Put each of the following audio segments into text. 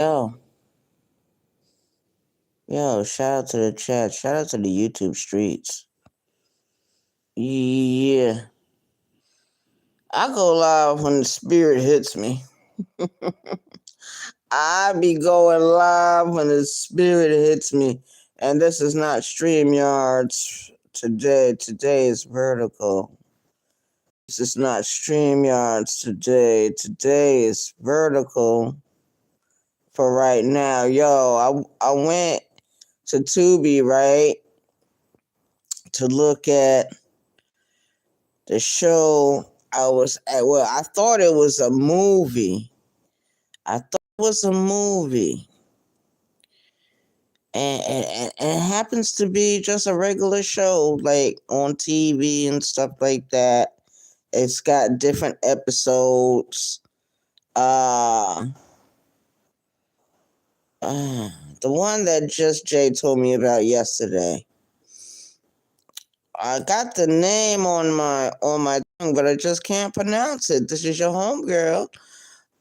Yo, yo, shout out to the chat. Shout out to the YouTube streets. Yeah. I go live when the spirit hits me. I be going live when the spirit hits me. And this is not StreamYards today. Today is vertical. This is not StreamYards today. Today is vertical for right now. Yo, I went to Tubi, right? To look at the show I was at. Well, I thought it was a movie. I thought it was a movie. And it happens to be just a regular show, like on TV and stuff like that. It's got different episodes. Uh, the one that Just Jay told me about yesterday. I got the name on my tongue, but I just can't pronounce it. This is your homegirl,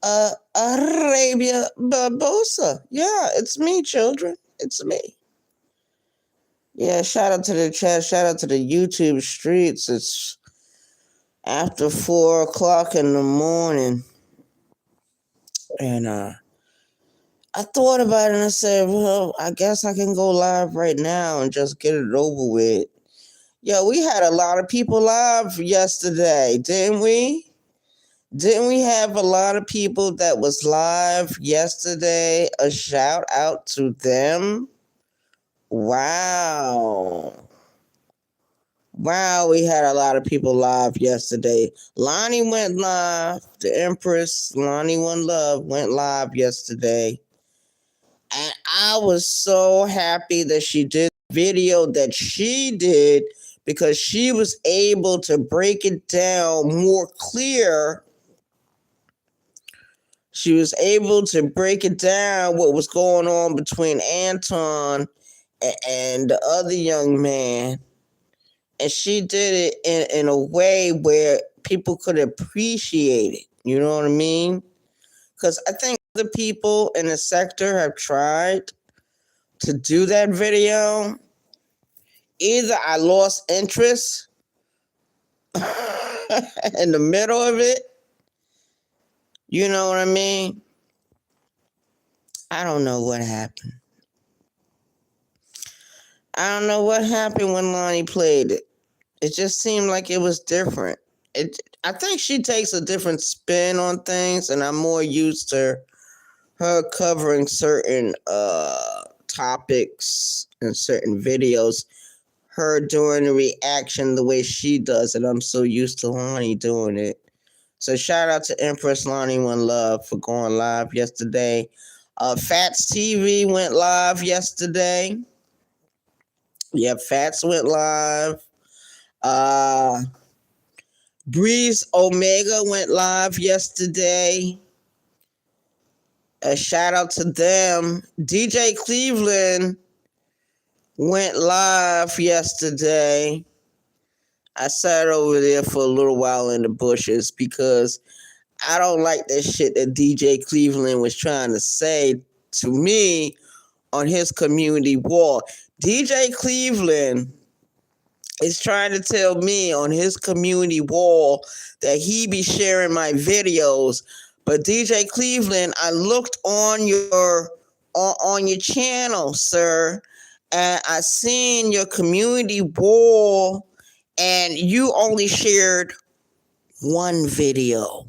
Arabia Barbosa. Yeah, it's me, children. It's me. Yeah, shout out to the chat. Shout out to the YouTube streets. It's after 4 o'clock in the morning. And I thought about it and I said, well, I guess I can go live right now and just get it over with. Yo, we had a lot of people live yesterday, didn't we? Didn't we have a lot of people that was live yesterday? A shout out to them. Wow. Wow, we had a lot of people live yesterday. Lonnie went live. The Empress, Lonnie One Love, went live yesterday. And I was so happy that she did the video that she did because she was able to break it down more clear. She was able to break it down what was going on between Anton and the other young man. And she did it in a way where people could appreciate it. You know what I mean? Because I think the people in the sector have tried to do that video. Either I lost interest in the middle of it. You know what I mean? I don't know what happened. I don't know what happened when Lonnie played it. It just seemed like it was different. I think she takes a different spin on things, and I'm more used to her covering certain topics and certain videos. Her doing the reaction the way she does it. I'm so used to Lonnie doing it. So shout out to Empress Lonnie One Love for going live yesterday. Fats TV went live yesterday. Yeah, Fats went live. Breeze Omega went live yesterday. A shout out to them. DJ Cleveland went live yesterday. I sat over there for a little while in the bushes because I don't like that shit that DJ Cleveland was trying to say to me on his community wall. DJ Cleveland is trying to tell me on his community wall that he be sharing my videos. But DJ Cleveland, I looked on your channel, sir, and I seen your community wall, and you only shared one video.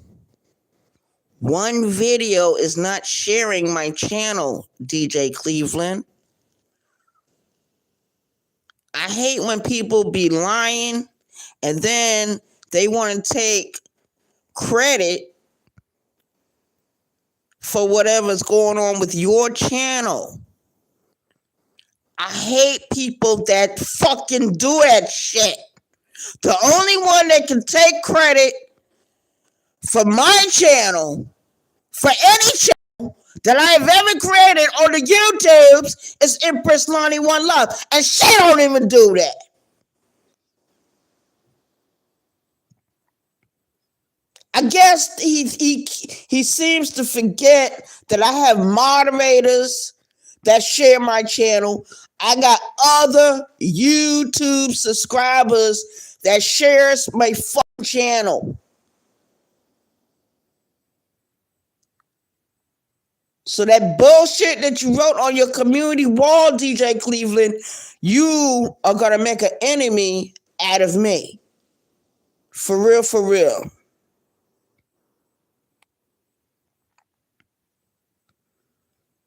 One video is not sharing my channel, DJ Cleveland. I hate when people be lying and then they want to take credit for whatever's going on with your channel. I hate people that fucking do that shit. The only one that can take credit for my channel, for any channel that I've ever created on the YouTubes, is Empress Lonnie One Love. And she don't even do that. I guess he seems to forget that I have moderators that share my channel. I got other YouTube subscribers that shares my fucking channel. So that bullshit that you wrote on your community wall, DJ Cleveland, you are going to make an enemy out of me. For real, for real.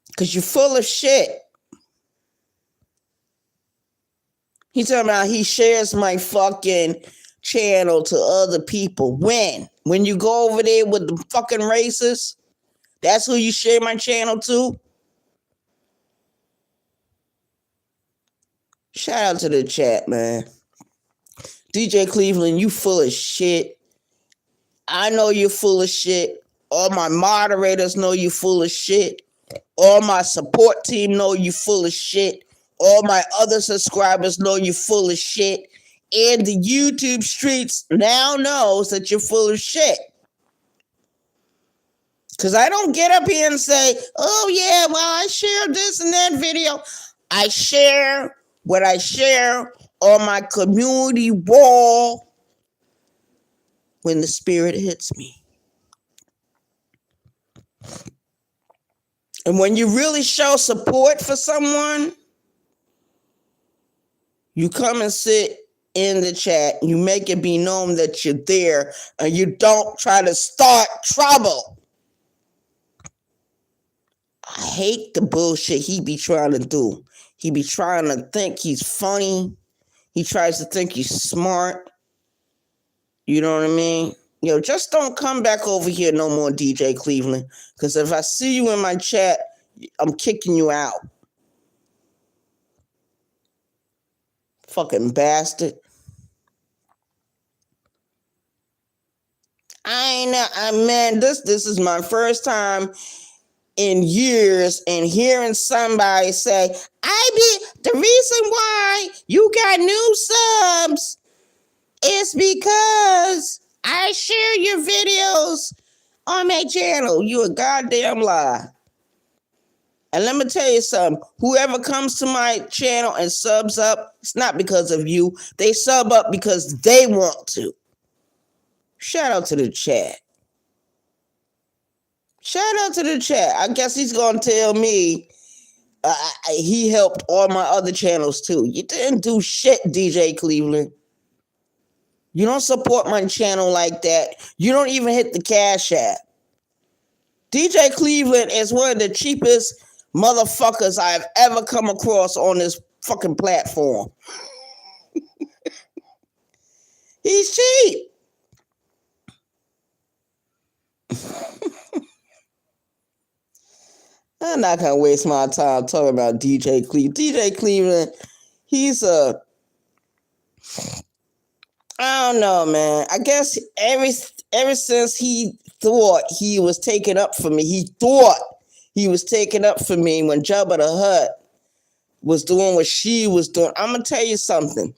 Because you're full of shit. He's talking about he shares my fucking channel to other people. When? When you go over there with the fucking racists? That's who you share my channel to? Shout out to the chat, man. DJ Cleveland, you full of shit. I know you're full of shit. All my moderators know you full of shit. All my support team know you full of shit. All my other subscribers know you full of shit. And the YouTube streets now knows that you're full of shit. Because I don't get up here and say, oh yeah, well, I shared this and that video. I share what I share on my community wall when the spirit hits me. And when you really show support for someone, you come and sit in the chat, you make it be known that you're there, and you don't try to start trouble. I hate the bullshit he be trying to do. He be trying to think he's funny. He tries to think he's smart. You know what I mean? Yo, just don't come back over here no more, DJ Cleveland. Because if I see you in my chat, I'm kicking you out. Fucking bastard. Man, this is my first time in years and hearing somebody say, the reason why you got new subs is because I share your videos on my channel. You a goddamn lie. And let me tell you something. Whoever comes to my channel and subs up, it's not because of you. They sub up because they want to. Shout out to the chat. Shout out to the chat. I guess he's going to tell me he helped all my other channels too. You didn't do shit, DJ Cleveland. You don't support my channel like that. You don't even hit the Cash App. DJ Cleveland is one of the cheapest motherfuckers I've ever come across on this fucking platform. He's cheap. I'm not gonna waste my time talking about DJ Cleveland. DJ Cleveland, I don't know, man. I guess ever since he thought he was taking up for me, when Jabba the Hutt was doing what she was doing. I'm gonna tell you something.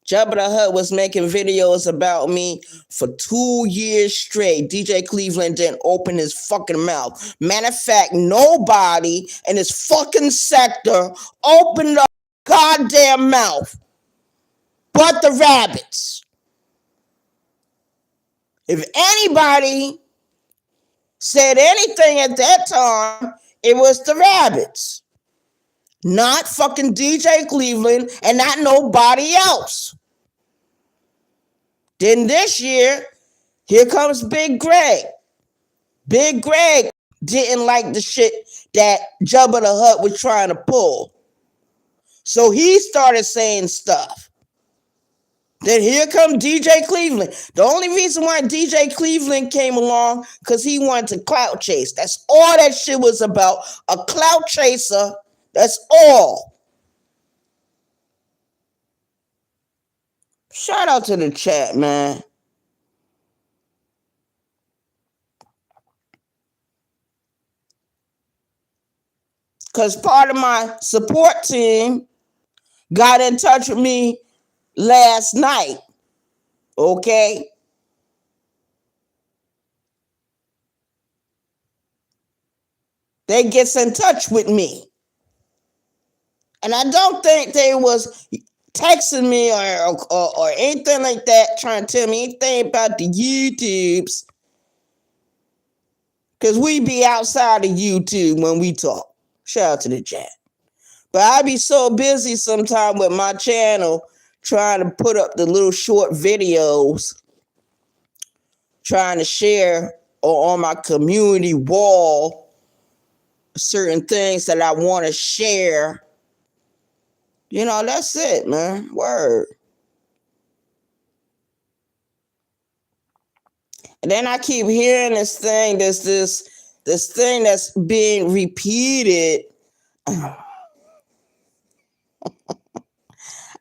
Jabba the Hutt was making videos about me for 2 years straight. DJ Cleveland didn't open his fucking mouth. Matter of fact, nobody in his fucking sector opened up goddamn mouth but the rabbits. If anybody said anything at that time, it was the rabbits. Not fucking DJ Cleveland and not nobody else. Then this year, here comes Big Greg. Big Greg didn't like the shit that Jabba the Hutt was trying to pull. So he started saying stuff. Then here comes DJ Cleveland. The only reason why DJ Cleveland came along, because he wanted to clout chase. That's all that shit was about. A clout chaser. That's all. Shout out to the chat, man. Because part of my support team got in touch with me last night. Okay? they gets in touch with me. And I don't think they was texting me or anything like that, trying to tell me anything about the YouTubes. Because we be outside of YouTube when we talk. Shout out to the chat. But I be so busy sometimes with my channel trying to put up the little short videos, trying to share or on my community wall certain things that I want to share. You know, that's it, man. Word. And then I keep hearing this thing, this thing that's being repeated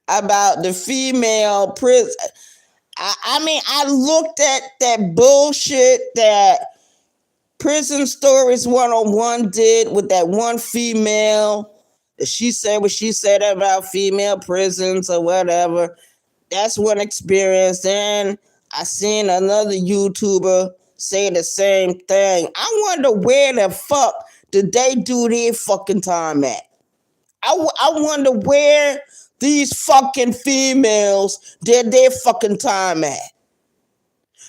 about the female prison. I mean, I looked at that bullshit that Prison Stories 101 did with that one female. She said what she said about female prisons or whatever. That's one experience. Then I seen another YouTuber say the same thing. I wonder where the fuck did they do their fucking time at? I wonder where these fucking females did their fucking time at.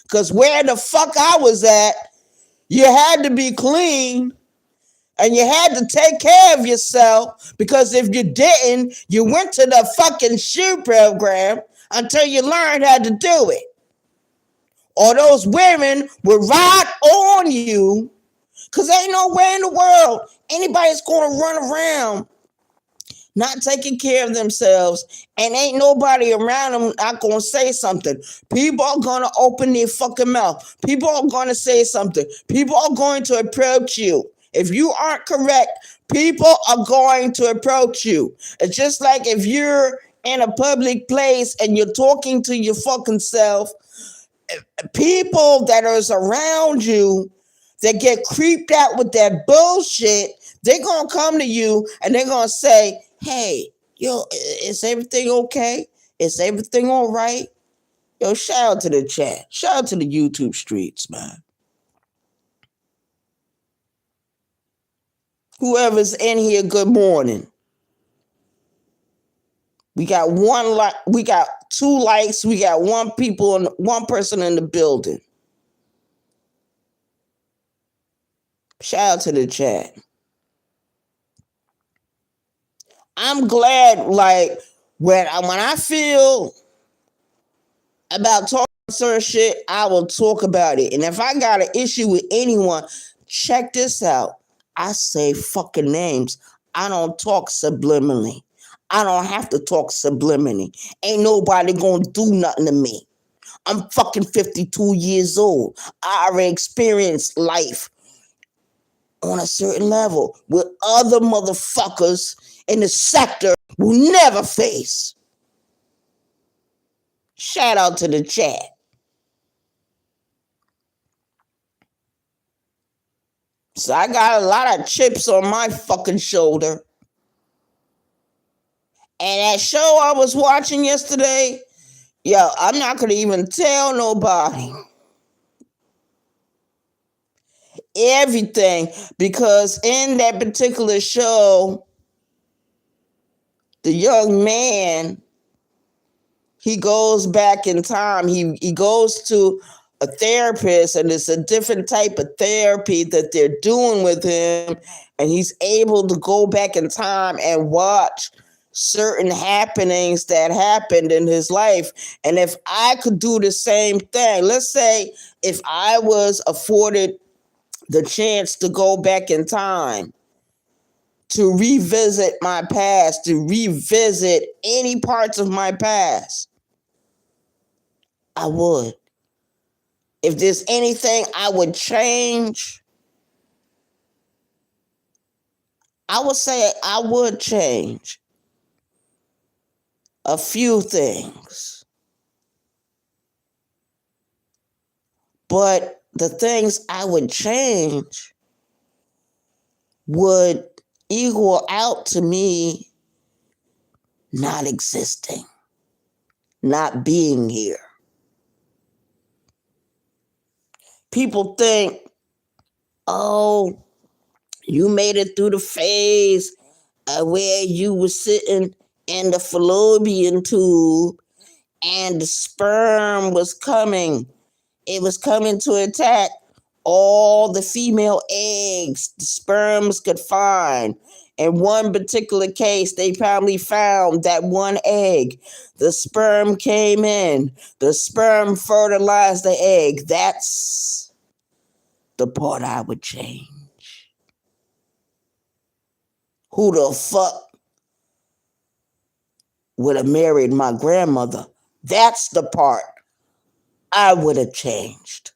Because where the fuck I was at, you had to be clean and you had to take care of yourself, because if you didn't, you went to the fucking SHU program until you learned how to do it. Or those women would ride on you, because ain't nowhere in the world anybody's going to run around not taking care of themselves, and ain't nobody around them not going to say something. People are going to open their fucking mouth. People are going to say something. People are going to approach you. If you aren't correct, people are going to approach you. It's just like if you're in a public place and you're talking to your fucking self, people that are around you that get creeped out with that bullshit, they're going to come to you and they're going to say, hey, yo, is everything okay? Is everything all right? Yo, shout out to the chat. Shout out to the YouTube streets, man. Whoever's in here, good morning. We got we got 2 likes, we got one person in the building. Shout out to the chat. I'm glad, like, when I feel about talking certain shit, I will talk about it. And if I got an issue with anyone, check this out. I say fucking names. I don't talk subliminally. I don't have to talk subliminally. Ain't nobody gonna do nothing to me. I'm fucking 52 years old. I already experienced life on a certain level with other motherfuckers in the sector will never face. Shout out to the chat. So I got a lot of chips on my fucking shoulder. And that show I was watching yesterday, yo, I'm not going to even tell nobody everything, because in that particular show, the young man, he goes back in time. He goes to a therapist, and it's a different type of therapy that they're doing with him, and he's able to go back in time and watch certain happenings that happened in his life. And if I could do the same thing, let's say if I was afforded the chance to go back in time to revisit my past, to revisit any parts of my past, I would. If there's anything I would change, I would say I would change a few things. But the things I would change would equal out to me not existing, not being here. People think, oh, You made it through the phase where you were sitting in the fallopian tube and the sperm was coming. It was coming to attack all the female eggs the sperms could find. In one particular case, they probably found that one egg. The sperm came in. The sperm fertilized the egg. That's the part I would change. Who the fuck would have married my grandmother? That's the part I would have changed.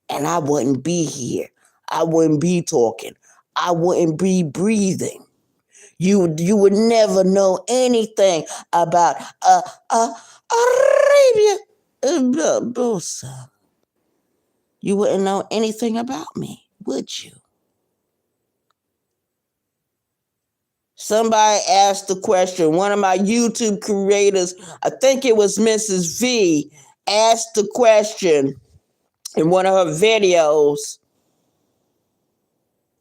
And I wouldn't be here. I wouldn't be talking. I wouldn't be breathing. You would never know anything about Arabia Bosa. You wouldn't know anything about me, would you? Somebody asked the question. One of my YouTube creators, I think it was Mrs. V, asked the question in one of her videos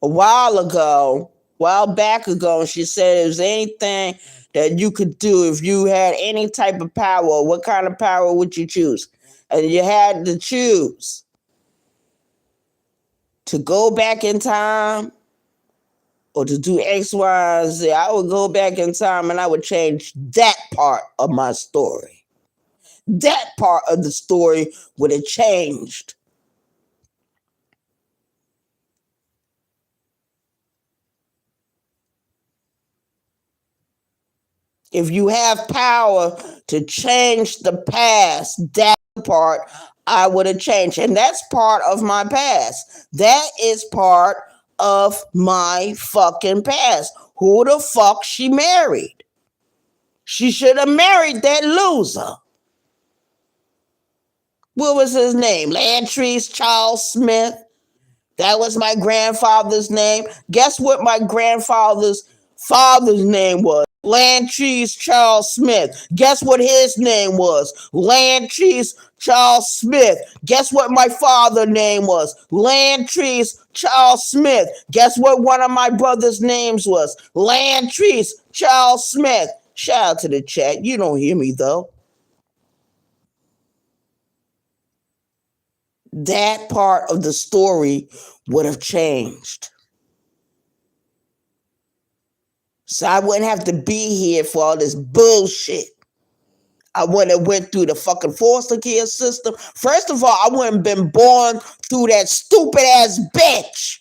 a while back ago, and she said, "Is there anything that you could do if you had any type of power? What kind of power would you choose?" And you had to choose to go back in time or to do X, Y, and Z. I would go back in time and I would change that part of my story. That part of the story would have changed. If you have power to change the past, that part I would have changed. And that's part of my past. That is part of my fucking past. Who the fuck she married? She should have married that loser. What was his name? Lantrice Charles Smith. That was my grandfather's name. Guess what my grandfather's father's name was? Lantrice Charles Smith. Guess what his name was? Lantrice Charles Smith. Guess what my father's name was? Lantrice Charles Smith. Guess what one of my brother's names was? Lantrice Charles Smith. Shout out to the chat. You don't hear me though. That part of the story would have changed. So I wouldn't have to be here for all this bullshit. I wouldn't have went through the fucking foster care system. First of all, I wouldn't have been born through that stupid ass bitch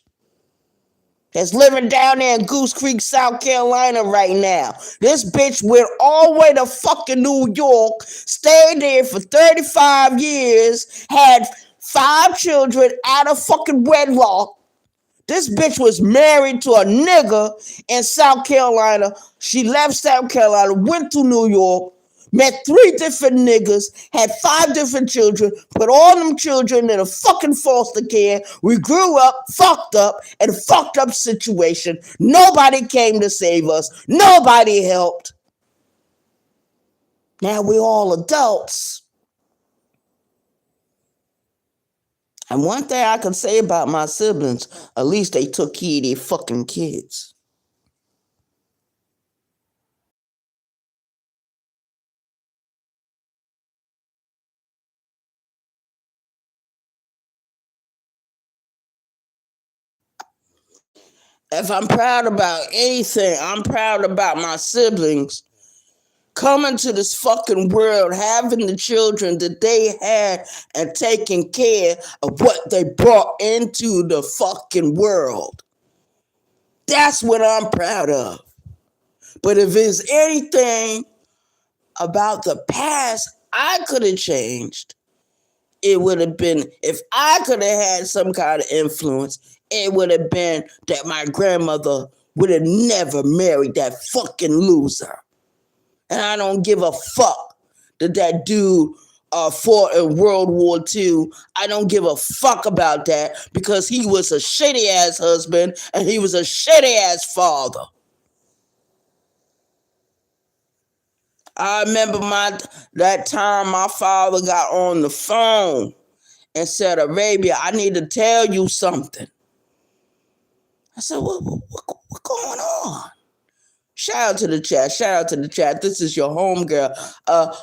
that's living down there in Goose Creek, South Carolina right now. This bitch went all the way to fucking New York, stayed there for 35 years, had 5 children out of fucking wedlock. This bitch was married to a nigga in South Carolina. She left South Carolina, went to New York, met 3 different niggas, had 5 different children, put all them children in a fucking foster care. We grew up, in a fucked up situation. Nobody came to save us. Nobody helped. Now we're all adults. And one thing I can say about my siblings, at least they took care of their fucking kids. If I'm proud about anything, I'm proud about my siblings coming to this fucking world, having the children that they had, and taking care of what they brought into the fucking world. That's what I'm proud of. But if there's anything about the past I could have changed, it would have been, if I could have had some kind of influence, it would have been that my grandmother would have never married that fucking loser. And I don't give a fuck that dude fought in World War II. I don't give a fuck about that because he was a shitty ass husband and he was a shitty ass father. I remember that time my father got on the phone and said, "Arabia, I need to tell you something." I said, what going on? Shout out to the chat. Shout out to the chat. This is your homegirl,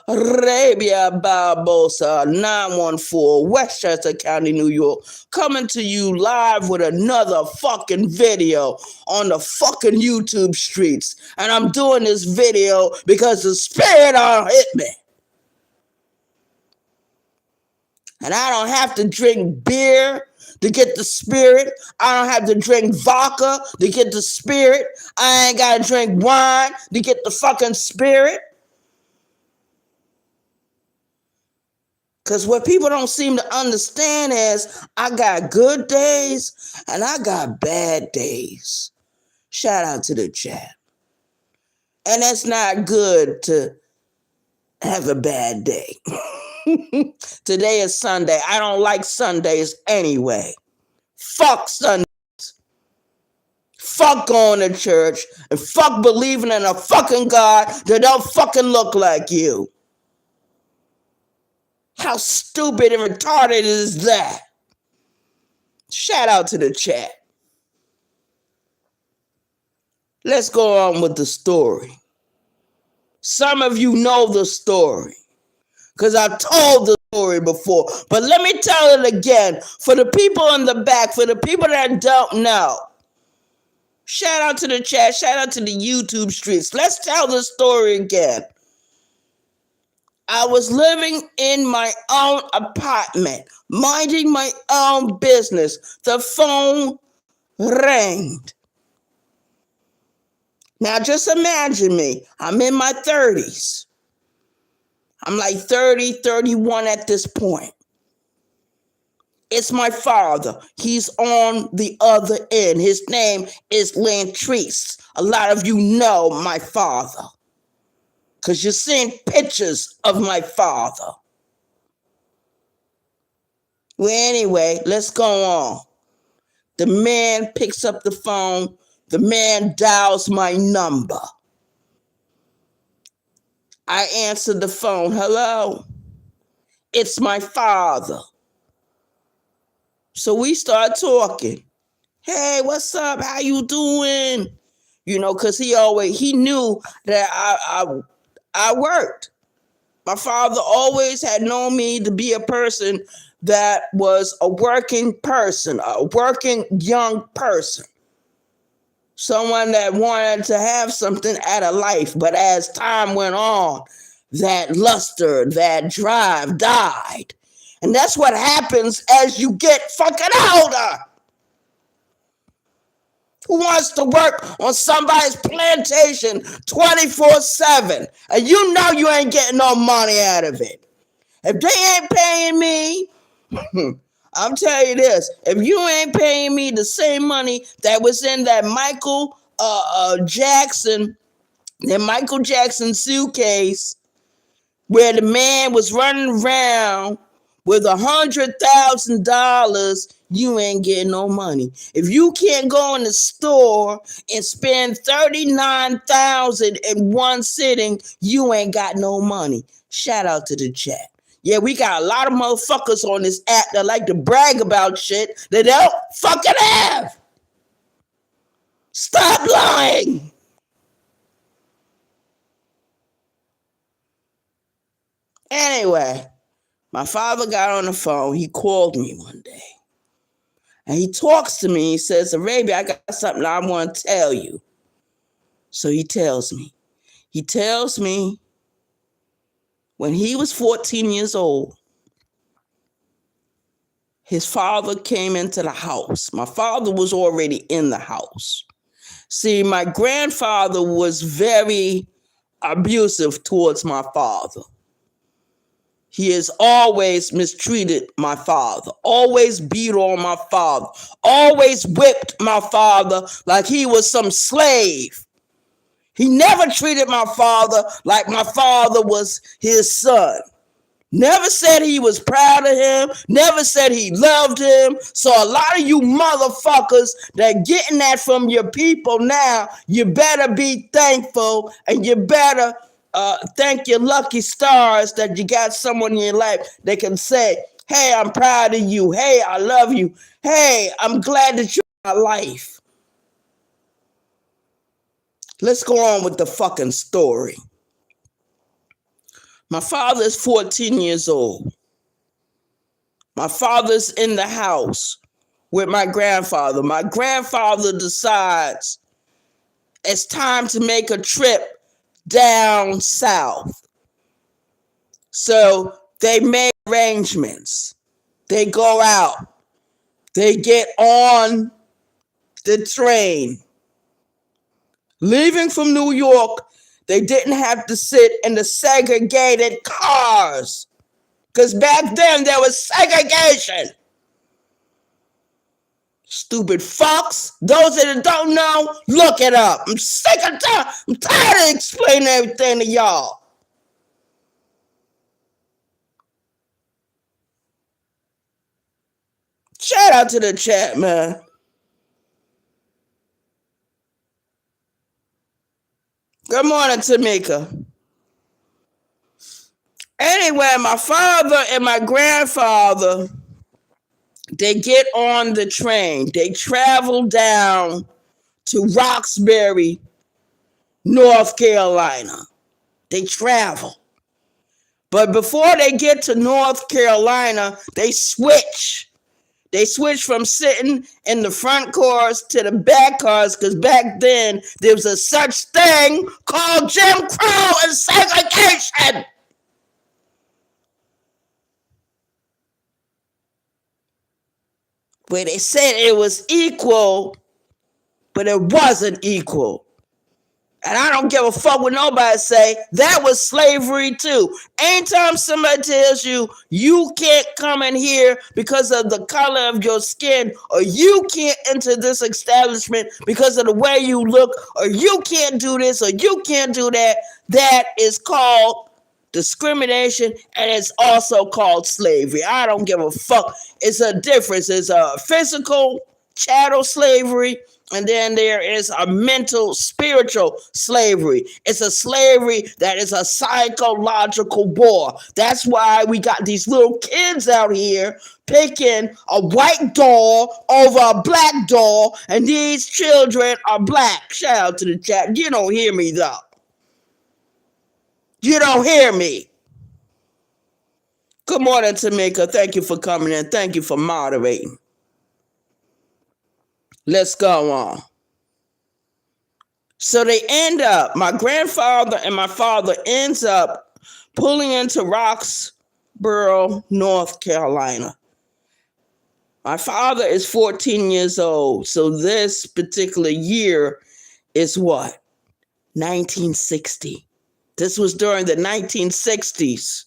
Arabia Barbosa, 914, Westchester County, New York, coming to you live with another fucking video on the fucking YouTube streets. And I'm doing this video because the spirit hit me. And I don't have to drink beer to get the spirit. I don't have to drink vodka to get the spirit. I ain't got to drink wine to get the fucking spirit. Because what people don't seem to understand is I got good days and I got bad days. Shout out to the chat. And that's not good to have a bad day. Today is Sunday. I don't like Sundays anyway. Fuck Sundays. Fuck going to church. And fuck believing in a fucking God that don't fucking look like you. How stupid and retarded is that? Shout out to the chat. Let's go on with the story. Some of you know the story, because I told the story before. But let me tell it again for the people in the back, for the people that don't know. Shout out to the chat. Shout out to the YouTube streets. Let's tell the story again. I was living in my own apartment, minding my own business. The phone rang. Now just imagine me. I'm in my 30s. I'm like 30, 31 at this point. It's my father. He's on the other end. His name is Lantrice. A lot of you know my father, because you're seeing pictures of my father. Well, anyway, let's go on. The man picks up the phone. The man dials my number. I answer the phone. Hello? It's my father. So we start talking. Hey, what's up? How you doing? You know, because he knew that I worked. My father always had known me to be a person that was a working person, a working young person. Someone that wanted to have something out of life. But as time went on, that luster, that drive died. And that's what happens as you get fucking older. Who wants to work on somebody's plantation 24/7? And you know you ain't getting no money out of it. If they ain't paying me, I'm telling you this, if you ain't paying me the same money that was in that Michael Jackson suitcase, where the man was running around with $100,000, you ain't getting no money. If you can't go in the store and spend $39,000 in one sitting, you ain't got no money. Shout out to the chat. Yeah, we got a lot of motherfuckers on this app that like to brag about shit that they don't fucking have. Stop lying. Anyway, my father got on the phone. He called me one day. And he talks to me. He says, Arabia, I got something I want to tell you. So he tells me. He tells me when he was 14 years old, his father came into the house. My father was already in the house. See, my grandfather was very abusive towards my father. He has always mistreated my father, always beat on my father, always whipped my father like he was some slave. He never treated my father like my father was his son. Never said he was proud of him, never said he loved him. So a lot of you motherfuckers that getting that from your people now, you better be thankful and you better thank your lucky stars that you got someone in your life that can say, hey, I'm proud of you. Hey, I love you. Hey, I'm glad that you're in my life. Let's go on with the fucking story. My father is 14 years old. My father's in the house with my grandfather. My grandfather decides it's time to make a trip down south. So they make arrangements. They go out. They get on the train. Leaving from New York, they didn't have to sit in the segregated cars. Because back then there was segregation. Stupid fucks. Those that don't know, look it up. I'm sick of time. I'm tired of explaining everything to y'all. Shout out to the chat, man. Good morning, Tamika. Anyway, my father and my grandfather, they get on the train. They travel down to Roxbury, North Carolina. They travel. But before they get to North Carolina, they switch. They switch from sitting in the front cars to the back cars because back then there was a such thing called Jim Crow and segregation. Where they said it was equal, but it wasn't equal. And I don't give a fuck what nobody say. That was slavery too. Anytime somebody tells you you can't come in here because of the color of your skin, or you can't enter this establishment because of the way you look, or you can't do this, or you can't do that, that is called discrimination, and it's also called slavery. I don't give a fuck. It's a difference. It's a physical chattel slavery, and then there is a mental, spiritual slavery. It's a slavery that is a psychological war. That's why we got these little kids out here picking a white doll over a black doll, and these children are black. Shout out to the chat. You don't hear me, though. You don't hear me. Good morning, Tamika. Thank you for coming in. Thank you for moderating. Let's go on. So they end up, my grandfather and my father ends up pulling into Roxborough, North Carolina. My father is 14 years old. So this particular year is what? 1960. This was during the 1960s.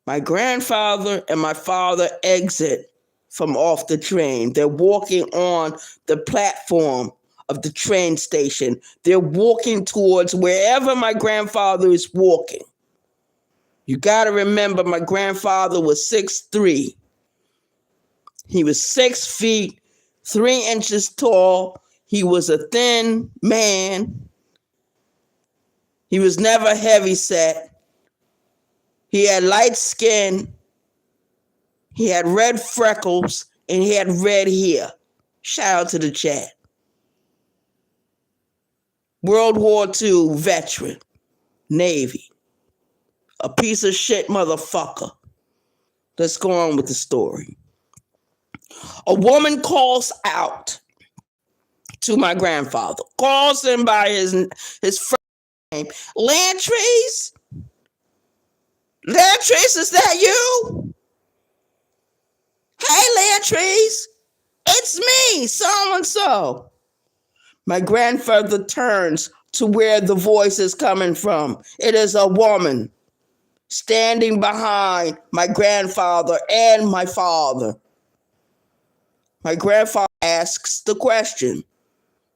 My grandfather and my father exit from off the train. They're walking on the platform of the train station. They're walking towards wherever my grandfather is walking. You got to remember, my grandfather was 6'3". He was 6 feet, 3 inches tall. He was a thin man. He was never heavy set. He had light skin. He had red freckles, and he had red hair. Shout out to the chat. World War II veteran, Navy. A piece of shit motherfucker. Let's go on with the story. A woman calls out to my grandfather. Calls him by his first name. Lantries? Lantries, is that you? Hey, Lantries. It's me, so-and-so. My grandfather turns to where the voice is coming from. It is a woman standing behind my grandfather and my father. My grandfather asks the question,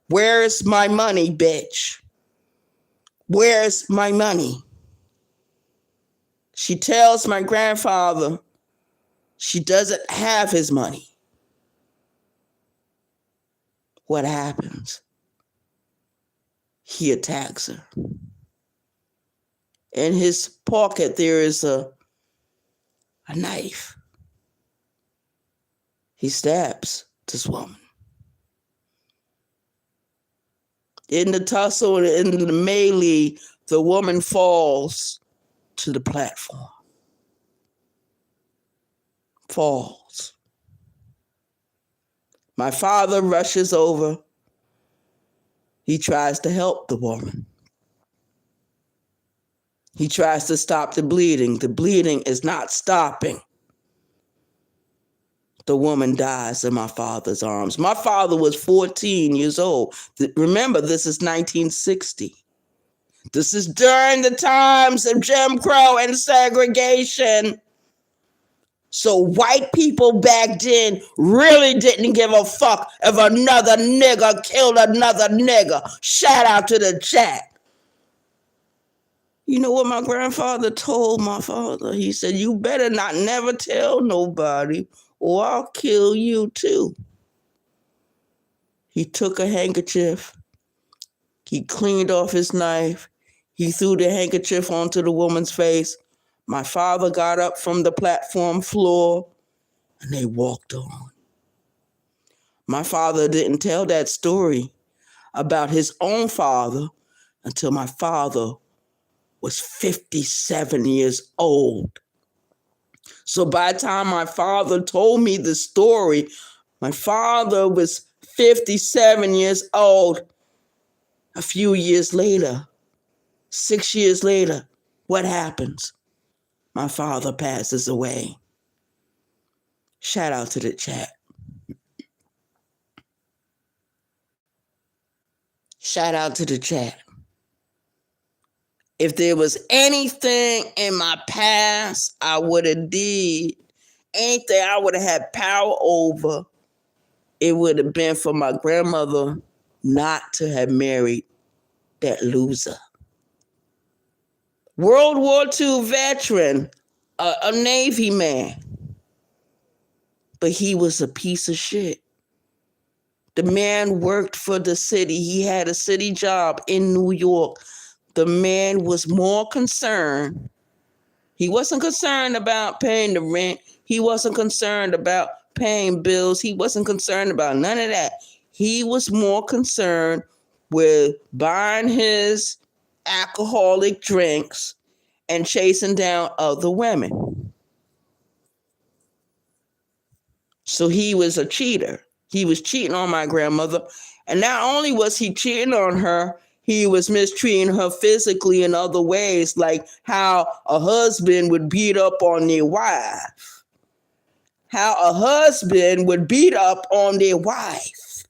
"Where's my money, bitch? Where's my money?" She tells my grandfather she doesn't have his money. What happens? He attacks her. In his pocket, there is a knife. He stabs this woman. In the tussle, in the melee, the woman falls to the platform. Falls. My father rushes over. He tries to help the woman. He tries to stop the bleeding. The bleeding is not stopping. The woman dies in my father's arms. My father was 14 years old. Remember, this is 1960. This is during the times of Jim Crow and segregation. So white people back then really didn't give a fuck if another nigger killed another nigger. Shout out to the chat. You know what my grandfather told my father? He said, you better not never tell nobody or I'll kill you too. He took a handkerchief. He cleaned off his knife. He threw the handkerchief onto the woman's face. My father got up from the platform floor and they walked on. My father didn't tell that story about his own father until my father was 57 years old. So by the time my father told me the story, my father was 57 years old. A few years later, 6 years later, what happens? My father passes away. Shout out to the chat. Shout out to the chat. If there was anything in my past I would have did, anything I would have had power over, it would have been for my grandmother not to have married that loser. World War II veteran, a Navy man. But he was a piece of shit. The man worked for the city. He had a city job in New York. The man was more concerned. He wasn't concerned about paying the rent. He wasn't concerned about paying bills. He wasn't concerned about none of that. He was more concerned with buying his alcoholic drinks and chasing down other women. So he was a cheater. He was cheating on my grandmother. And not only was he cheating on her, he was mistreating her physically in other ways, like how a husband would beat up on their wife. How a husband would beat up on their wife.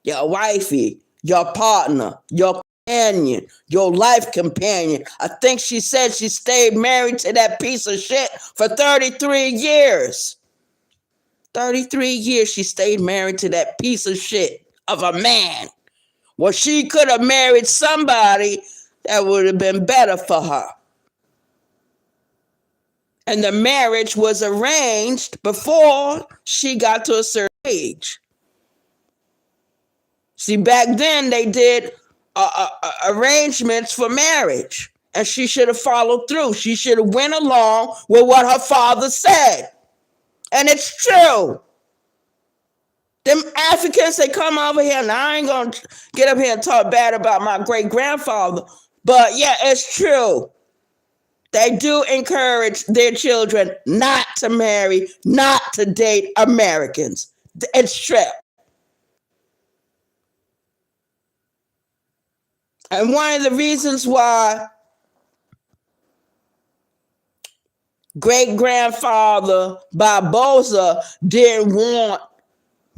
Your wifey, your partner, your companion, your life companion. I think she said she stayed married to that piece of shit for 33 years. 33 years she stayed married to that piece of shit of a man. Well, she could have married somebody that would have been better for her. And the marriage was arranged before she got to a certain age. See, back then they did arrangements for marriage. And she should have followed through. She should have went along with what her father said. And it's true. Them Africans, they come over here, and I ain't going to get up here and talk bad about my great-grandfather, but yeah, it's true. They do encourage their children not to marry, not to date Americans. It's true. And one of the reasons why great-grandfather Barbosa didn't want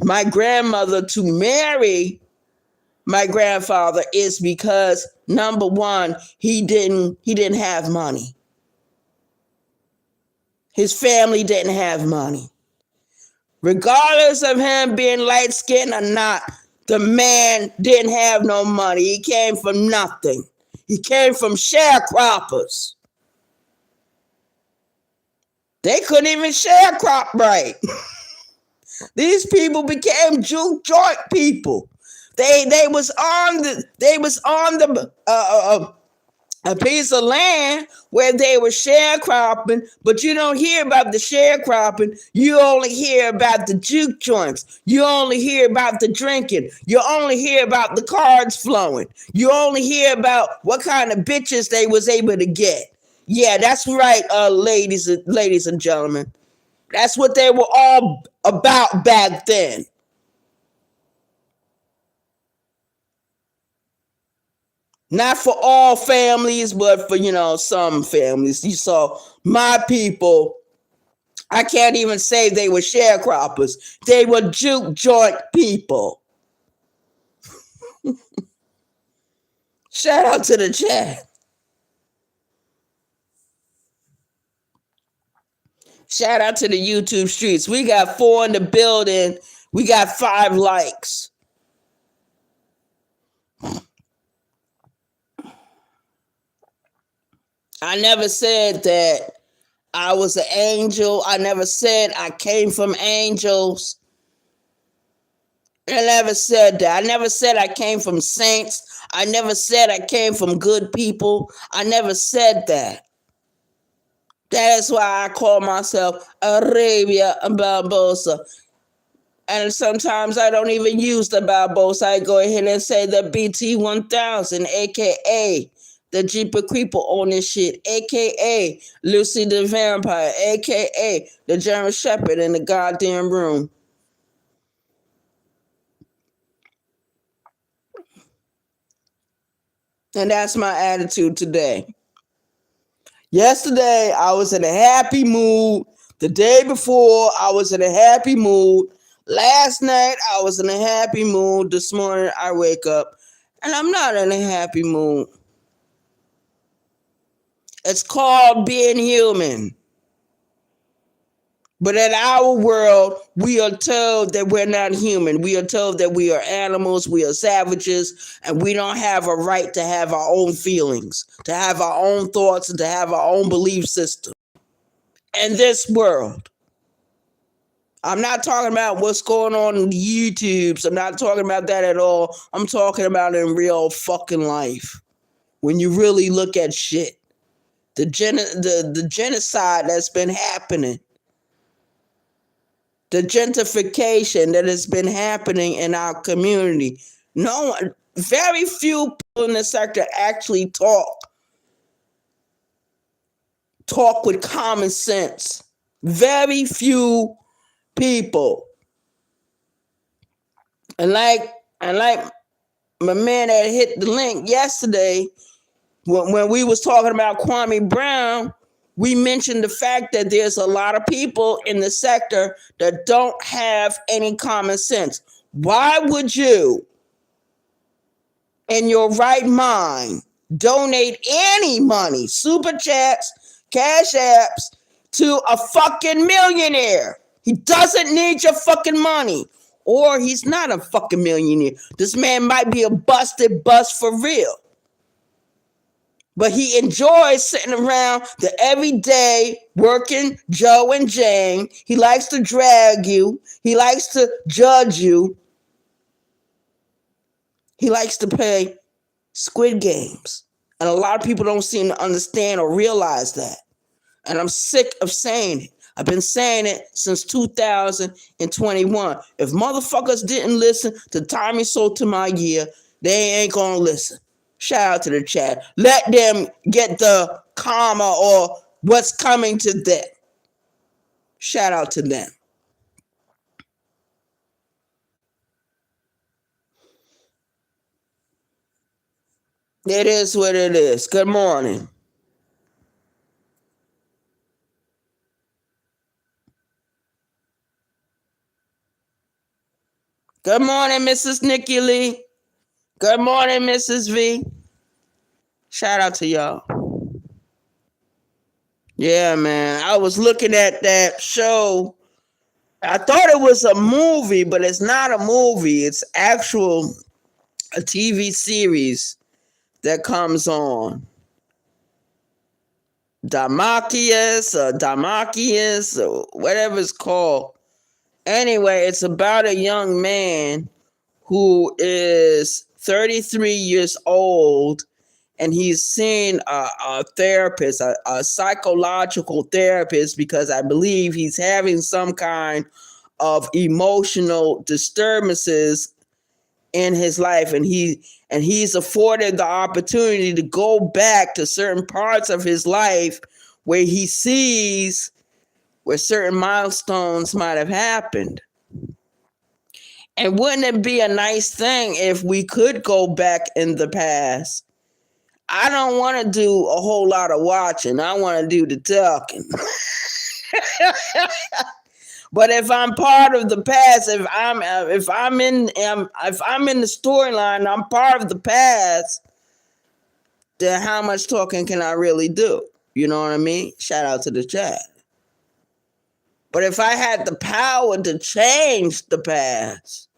my grandmother to marry my grandfather is because, number one, he didn't have money. His family didn't have money. Regardless of him being light-skinned or not, the man didn't have no money. He came from nothing. He came from sharecroppers. They couldn't even sharecrop right. These people became juke joint people. They was on the a piece of land where they were sharecropping, but you don't hear about the sharecropping. You only hear about the juke joints. You only hear about the drinking. You only hear about the cards flowing. You only hear about what kind of bitches they was able to get. Yeah, that's right, ladies and gentlemen. That's what they were all about back then. Not for all families, but for, some families. You saw my people. I can't even say they were sharecroppers. They were juke joint people. Shout out to the chat. Shout out to the YouTube streets. We got 4 in the building. We got 5 likes. I never said that I was an angel. I never said I came from angels. I never said that. I never said I came from saints. I never said I came from good people. I never said that. That's why I call myself Arabia Barbosa. And sometimes I don't even use the Barbosa. I go ahead and say the BT 1000, aka the Jeeper Creeper on this shit, aka Lucy the Vampire, aka the German Shepherd in the goddamn room. And that's my attitude today. Yesterday, I was in a happy mood. The day before, I was in a happy mood. Last night, I was in a happy mood. This morning, I wake up and I'm not in a happy mood. It's called being human. But in our world, we are told that we're not human. We are told that we are animals, we are savages, and we don't have a right to have our own feelings, to have our own thoughts, and to have our own belief system. In this world, I'm not talking about what's going on in the YouTubes. I'm not talking about that at all. I'm talking about in real fucking life. When you really look at shit. The genocide that's been happening. The gentrification that has been happening in our community. Very few people in the sector actually talk with common sense. Very few people. And like my man that hit the link yesterday, when we was talking about Kwame Brown, we mentioned the fact that there's a lot of people in the sector that don't have any common sense. Why would you, in your right mind, donate any money, super chats, cash apps, to a fucking millionaire? He doesn't need your fucking money. Or he's not a fucking millionaire. This man might be a busted bust for real. But he enjoys sitting around the everyday working Joe and Jane. He likes to drag you. He likes to judge you. He likes to play Squid Games. And a lot of people don't seem to understand or realize that. And I'm sick of saying it. I've been saying it since 2021. If motherfuckers didn't listen to Tommy Sotomayor, they ain't gonna listen. Shout out to the chat. Let them get the karma or what's coming to them. Shout out to them. It is what it is. Good morning. Good morning, Mrs. Nikki Lee. Good morning, Mrs. V. Shout out to y'all. Yeah, man. I was looking at that show. I thought it was a movie, but it's not a movie. It's actual a TV series that comes on. Damarcus or whatever it's called. Anyway, it's about a young man who is 33 years old, and he's seen a therapist, a psychological therapist, because I believe he's having some kind of emotional disturbances in his life, and he's afforded the opportunity to go back to certain parts of his life where he sees where certain milestones might have happened. And wouldn't it be a nice thing if we could go back in the past? I don't want to do a whole lot of watching. I want to do the talking. But if I'm part of the past, if I'm in the storyline, I'm part of the past, then how much talking can I really do? You know what I mean? Shout out to the chat. But if I had the power to change the past,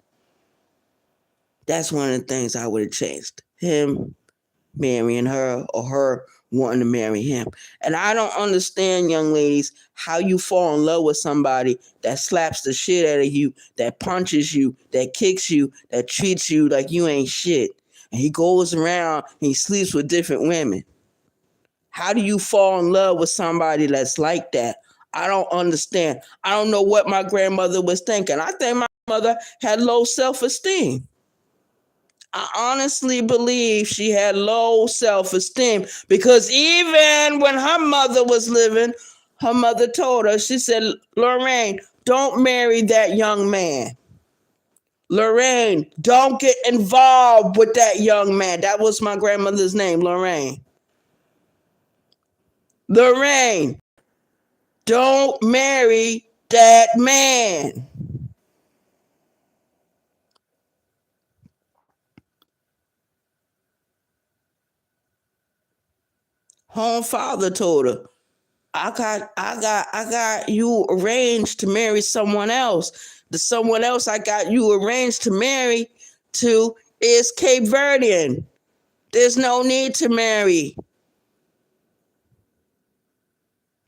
that's one of the things I would have changed. Him marrying her, or her wanting to marry him. And I don't understand, young ladies, how you fall in love with somebody that slaps the shit out of you, that punches you, that kicks you, that treats you like you ain't shit. And he goes around and he sleeps with different women. How do you fall in love with somebody that's like that? I don't understand. I don't know what my grandmother was thinking. I think my mother had low self-esteem. I honestly believe she had low self-esteem, because even when her mother was living, her mother told her, she said, Lorraine, don't marry that young man. Lorraine, don't get involved with that young man. That was my grandmother's name, Lorraine. Lorraine, don't marry that man. Her father told her, I got you arranged to marry someone else. The someone else I got you arranged to marry to is Cape Verdean. There's no need to marry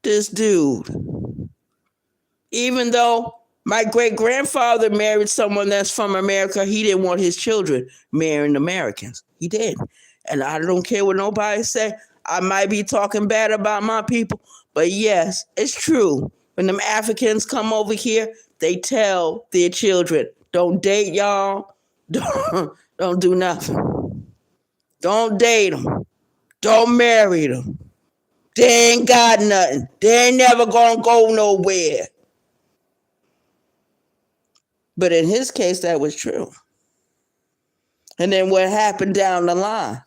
this dude. Even though my great-grandfather married someone that's from America, he didn't want his children marrying Americans. He did. And I don't care what nobody say. I might be talking bad about my people, but yes, it's true. When them Africans come over here, they tell their children, don't date y'all. Don't do nothing. Don't date them. Don't marry them. They ain't got nothing. They ain't never gonna go nowhere. But in his case, that was true. And then what happened down the line?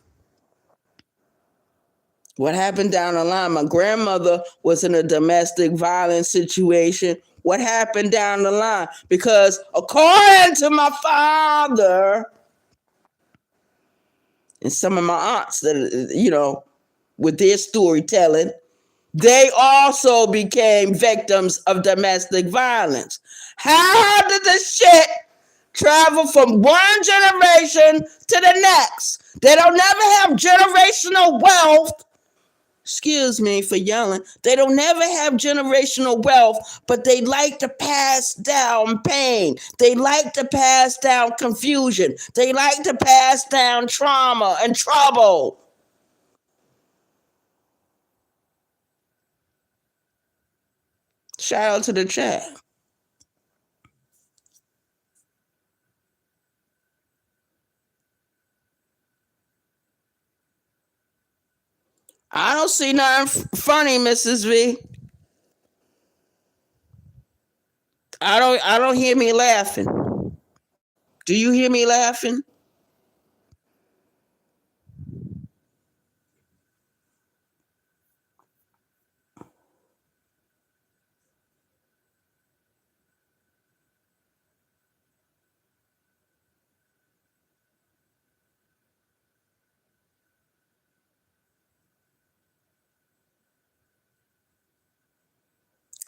What happened down the line? My grandmother was in a domestic violence situation. What happened down the line? Because according to my father and some of my aunts that, with their storytelling, they also became victims of domestic violence. How did this shit travel from one generation to the next? They don't never have generational wealth. Excuse me for yelling. They don't never have generational wealth, but they like to pass down pain. They like to pass down confusion. They like to pass down trauma and trouble. Shout out to the chat. I don't see nothing funny, Mrs. V. I don't hear me laughing. Do you hear me laughing?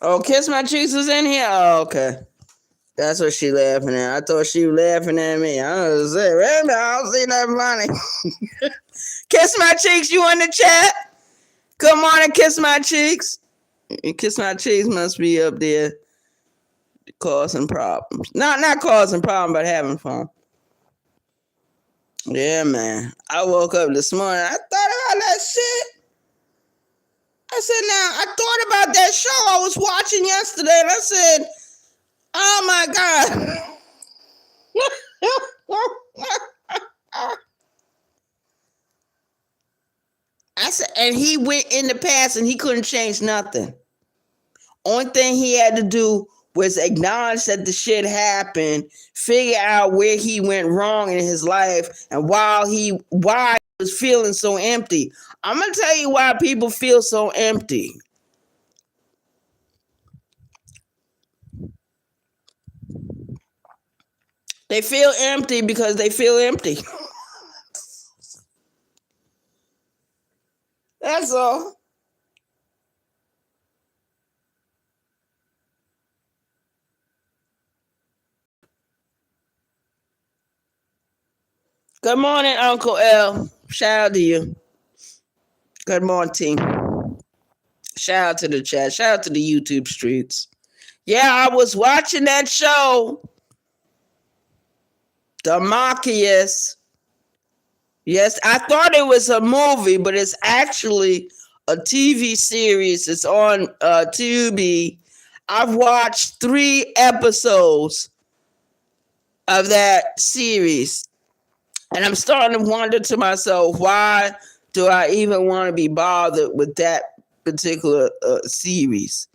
Oh, Kiss My Cheeks was in here? Oh, okay. That's what she laughing at. I thought she was laughing at me. I was saying, wait a minute, I don't see nothing funny. Kiss My Cheeks, you in the chat? Come on and Kiss My Cheeks. Kiss My Cheeks must be up there causing problems. Not causing problems, but having fun. Yeah, man. I woke up this morning. I thought about that shit. I said, now, I thought about that show I was watching yesterday, and I said, oh my God. I said, and he went in the past and he couldn't change nothing. Only thing he had to do was acknowledge that the shit happened, figure out where he went wrong in his life, and why he was feeling so empty. I'm gonna tell you why people feel so empty. They feel empty because they feel empty. That's all. Good morning, Uncle L. Shout out to you. Good morning. Shout out to the chat. Shout out to the YouTube streets. Yeah, I was watching that show, Demarcus. Yes, I thought it was a movie, but it's actually a TV series. It's on Tubi. I've watched 3 episodes of that series, and I'm starting to wonder to myself, why do I even want to be bothered with that particular series?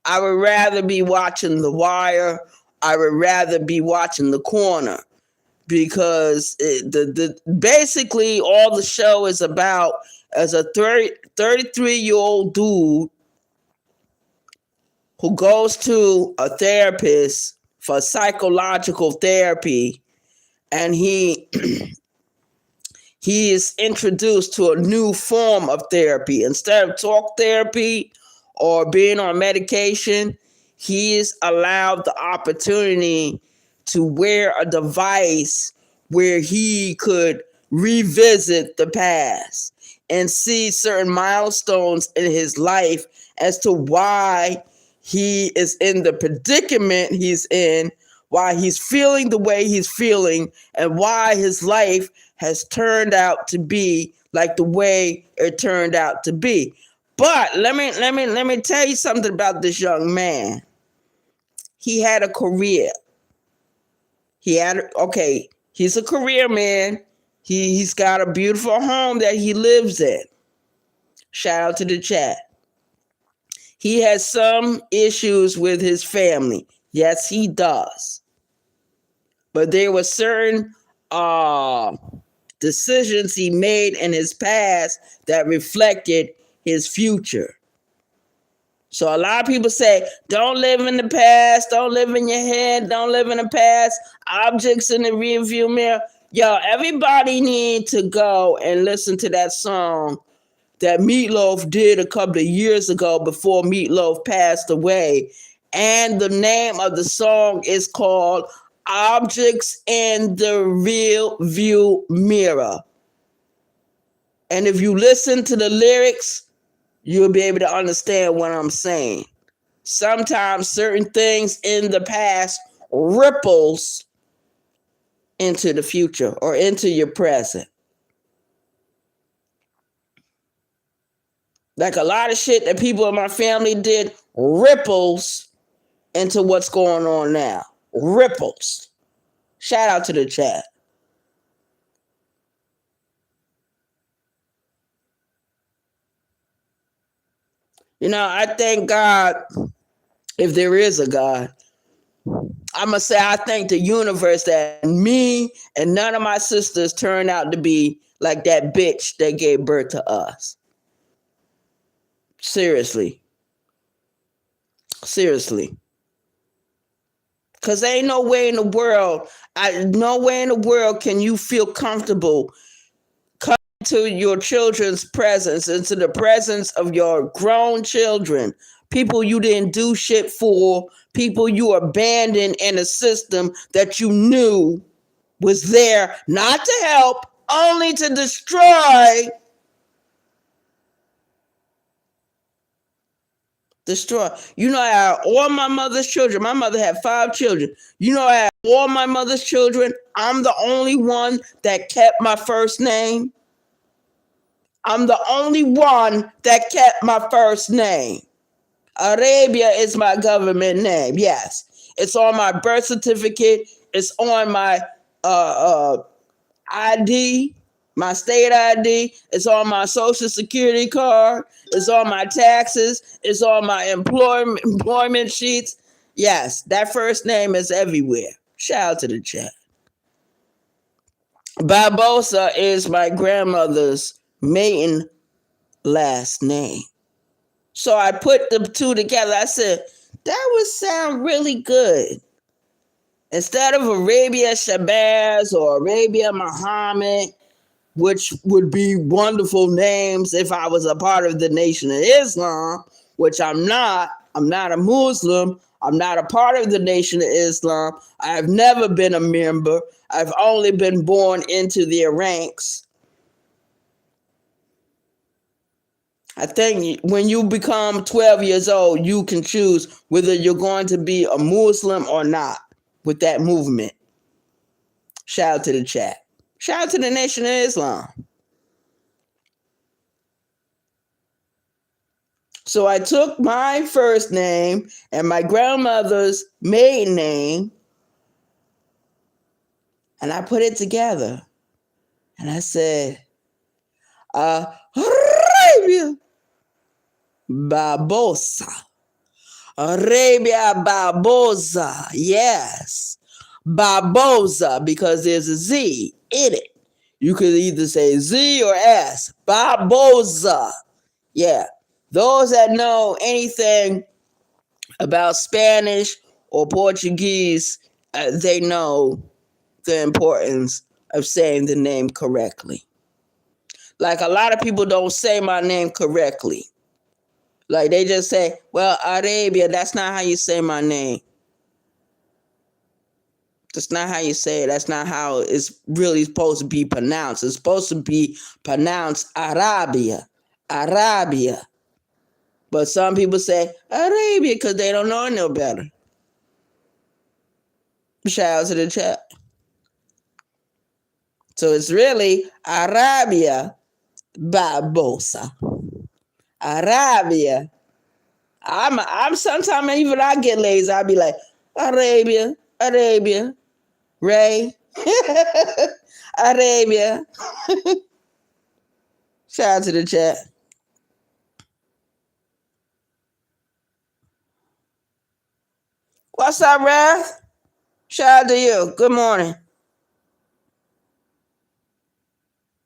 I would rather be watching The Wire. I would rather be watching The Corner, because basically all the show is about, as a 33-year-old dude who goes to a therapist for psychological therapy, and he he is introduced to a new form of therapy. Instead of talk therapy or being on medication, he is allowed the opportunity to wear a device where he could revisit the past and see certain milestones in his life as to why he is in the predicament he's in, why he's feeling the way he's feeling, and why his life has turned out to be like the way it turned out to be. But let me tell you something about this young man. He had a career. He's a career man. He's got a beautiful home that he lives in. Shout out to the chat. He has some issues with his family. Yes, he does. But there were certain decisions he made in his past that reflected his future. So a lot of people say, don't live in the past, don't live in your head, don't live in the past, objects in the rearview mirror. Yo, everybody need to go and listen to that song that Meatloaf did a couple of years ago before Meatloaf passed away. And the name of the song is called Objects in the Rear View Mirror. And if you listen to the lyrics, you'll be able to understand what I'm saying. Sometimes certain things in the past ripples into the future or into your present. Like a lot of shit that people in my family did ripples into what's going on now. Ripples. Shout out to the chat. You know, I thank God, if there is a God, I'm going to say I thank the universe that me and none of my sisters turned out to be like that bitch that gave birth to us. Seriously. Seriously. Because ain't no way in the world, can you feel comfortable coming to your children's presence, into the presence of your grown children, people you didn't do shit for, people you abandoned in a system that you knew was there not to help, only to destroy. You know, I had all my mother's children. My mother had 5 children. You know, I had all my mother's children, I'm the only one that kept my first name. I'm the only one that kept my first name. Arabia is my government name. Yes. It's on my birth certificate. It's on my ID, my state ID. It's on my social security card. It's on my taxes. It's on my employment sheets. Yes, that first name is everywhere. Shout out to the chat. Barbosa is my grandmother's maiden last name. So I put the two together. I said, that would sound really good. Instead of Arabia Shabazz or Arabia Muhammad, which would be wonderful names if I was a part of the Nation of Islam, which I'm not. I'm not a Muslim. I'm not a part of the Nation of Islam. I've never been a member. I've only been born into their ranks. I think when you become 12 years old, you can choose whether you're going to be a Muslim or not with that movement. Shout out to the chat. Shout out to the Nation of Islam. So I took my first name and my grandmother's maiden name and I put it together. And I said, Arabia Barbosa. Arabia Barbosa. Yes. Barbosa, because there's a Z in it. You could either say Z or S. Barbosa. Yeah. Those that know anything about Spanish or Portuguese, they know the importance of saying the name correctly. Like a lot of people don't say my name correctly. Like they just say, well, Arabia, that's not how you say my name. That's not how you say it. That's not how it's really supposed to be pronounced. It's supposed to be pronounced Arabia. Arabia. But some people say Arabia because they don't know no better. Shout out to the chat. So it's really Arabia Barbosa. Arabia. I'm sometimes even I get lazy. I'll be like, Arabia, Arabia, Ray, Arabia. Shout out to the chat. What's up, Wrath? Shout out to you. Good morning.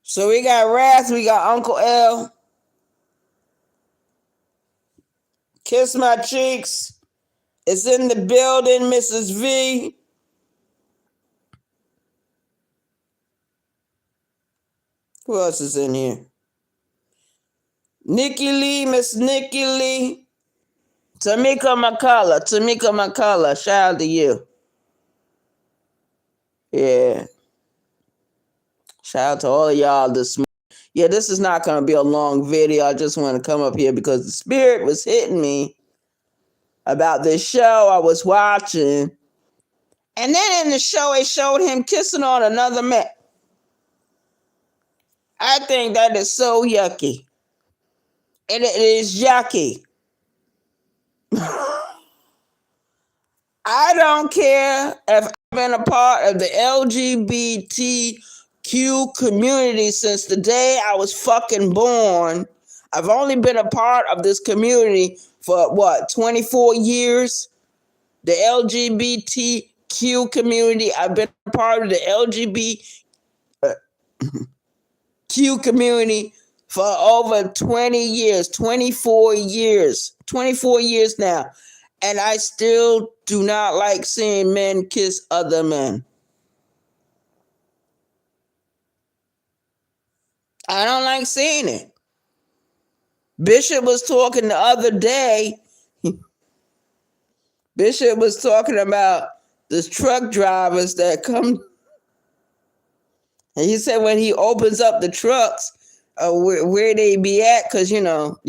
So we got Wrath, we got Uncle L. Kiss my cheeks. It's in the building, Mrs. V. Who else is in here? Nikki Lee, Miss Nikki Lee. Tamika McCullough. Shout out to you. Yeah. Shout out to all of y'all this morning. Yeah, this is not going to be a long video. I just want to come up here because the spirit was hitting me about this show I was watching. And then in the show, it showed him kissing on another man. I think that is so yucky. And it is yucky. I don't care if I've been a part of the LGBTQ community since the day I was fucking born. I've only been a part of this community for 24 years? The LGBTQ community. I've been a part of the LGBTQ community for over 20 years, 24 years now. And I still do not like seeing men kiss other men. I don't like seeing it. Bishop was talking the other day. Bishop was talking about the truck drivers that come. And he said when he opens up the trucks, where they be at, because, you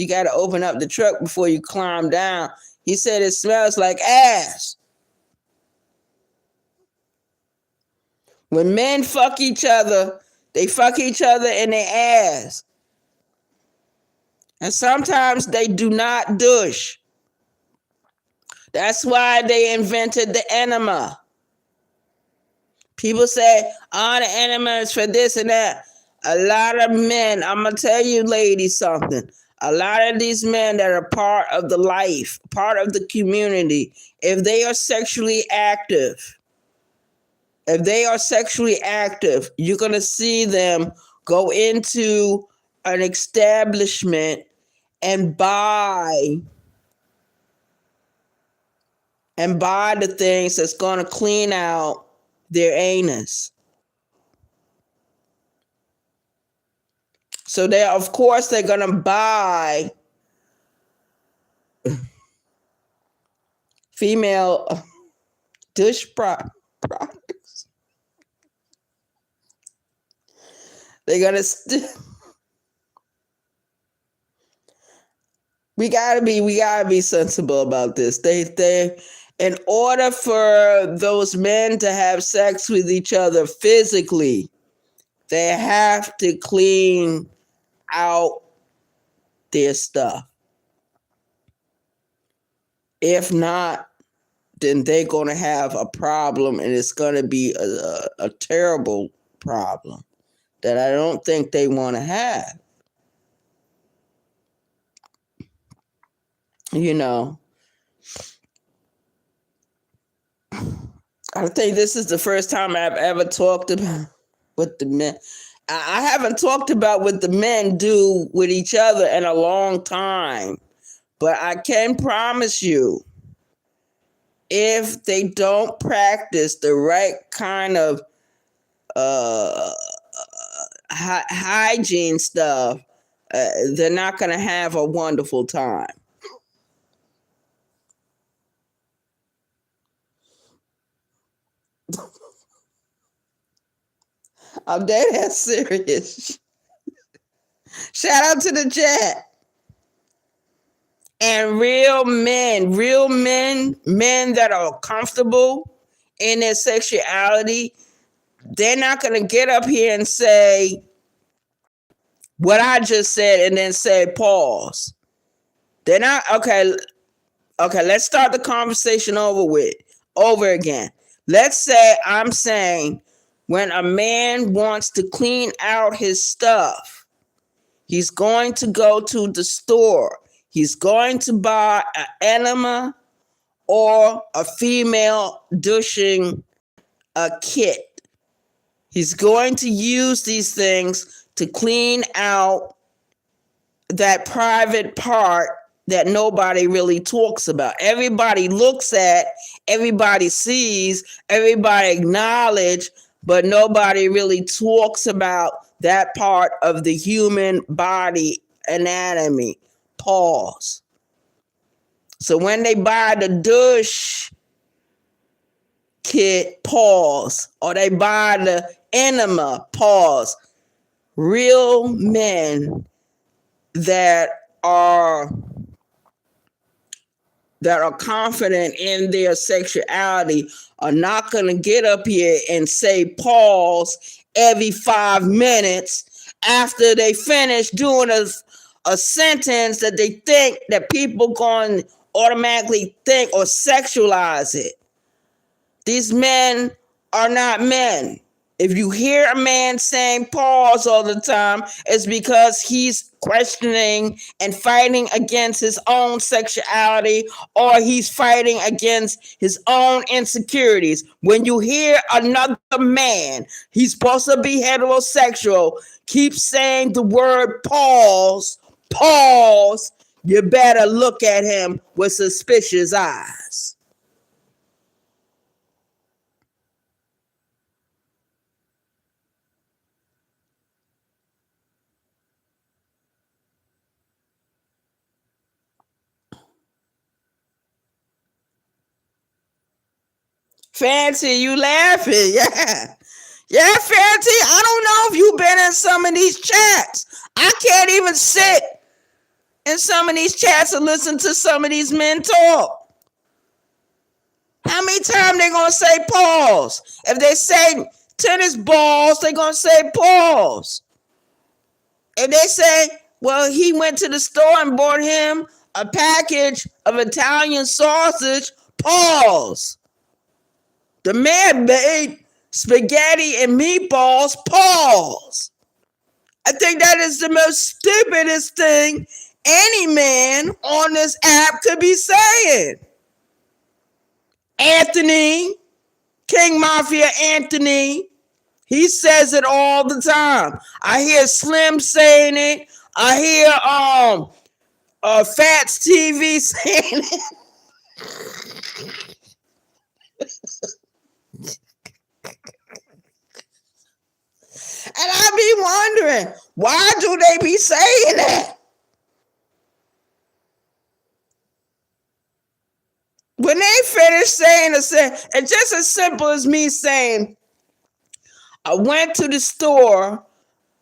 got to open up the truck before you climb down. He said it smells like ass. When men fuck each other, they fuck each other in their ass. And sometimes they do not douche. That's why they invented the enema. People say, oh, the enema is for this and that. A lot of men, I'm going to tell you ladies something. A lot of these men that are part of the life, part of the community, if they are sexually active, you're going to see them go into an establishment and buy the things that's going to clean out their anus. So they're going to buy female douche products. They're going to we gotta be sensible about this. They in order for those men to have sex with each other physically, they have to clean out their stuff. If not, then they're going to have a problem, and it's going to be a terrible problem that I don't think they want to have. You know, I think this is the first time I've ever talked about what the men. I haven't talked about what the men do with each other in a long time, but I can promise you, if they don't practice the right kind of hygiene stuff, they're not going to have a wonderful time. I'm dead ass serious. Shout out to the chat. And real men that are comfortable in their sexuality, they're not going to get up here and say what I just said and then say pause. They're not, okay, let's start the conversation over again. Let's say I'm saying when a man wants to clean out his stuff, he's going to go to the store. He's going to buy an enema or a female douching kit. He's going to use these things to clean out that private part that nobody really talks about. Everybody looks at, everybody sees, everybody acknowledges, but nobody really talks about that part of the human body anatomy. Pause. So when they buy the douche kit, pause. Or they buy the enema, pause. Real men that are confident in their sexuality are not going to get up here and say pause every 5 minutes after they finish doing a sentence that they think that people going to automatically think or sexualize it. These men are not men. If you hear a man saying pause all the time, it's because he's questioning and fighting against his own sexuality, or he's fighting against his own insecurities. When you hear another man, he's supposed to be heterosexual, keep saying the word pause, you better look at him with suspicious eyes. Fancy, you laughing? Yeah, Fancy. I don't know if you've been in some of these chats. I can't even sit in some of these chats and listen to some of these men talk. How many times they gonna say pause? If they say tennis balls, they're going to say pause. If they say, well, he went to the store and bought him a package of Italian sausage, pause. The man made spaghetti and meatballs, pause. I think that is the most stupidest thing any man on this app could be saying. Anthony, King Mafia Anthony, he says it all the time. I hear Slim saying it. I hear Fats TV saying it. And I be wondering, why do they be saying that? When they finish saying it's just as simple as me saying, I went to the store,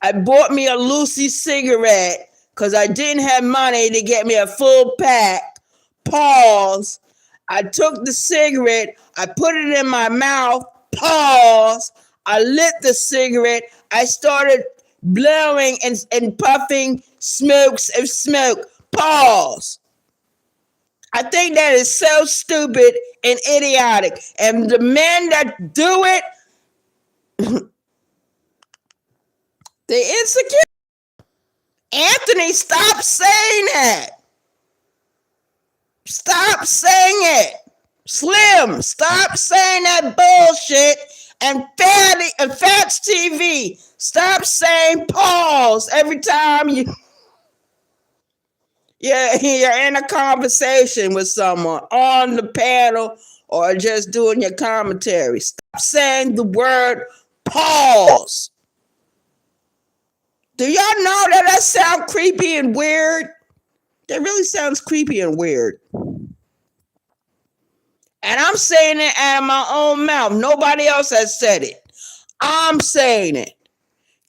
I bought me a Lucy cigarette because I didn't have money to get me a full pack. Pause. I took the cigarette, I put it in my mouth. Pause. I lit the cigarette. I started blowing and puffing smokes of smoke. Pause. I think that is so stupid and idiotic. And the men that do it, they're insecure. Anthony, stop saying that. Stop saying it. Slim, stop saying that bullshit. And Fats TV, stop saying pause every time you're in a conversation with someone on the panel or just doing your commentary. Stop saying the word pause. Do y'all know that sounds creepy and weird? That really sounds creepy and weird. And I'm saying it out of my own mouth. Nobody else has said it. I'm saying it.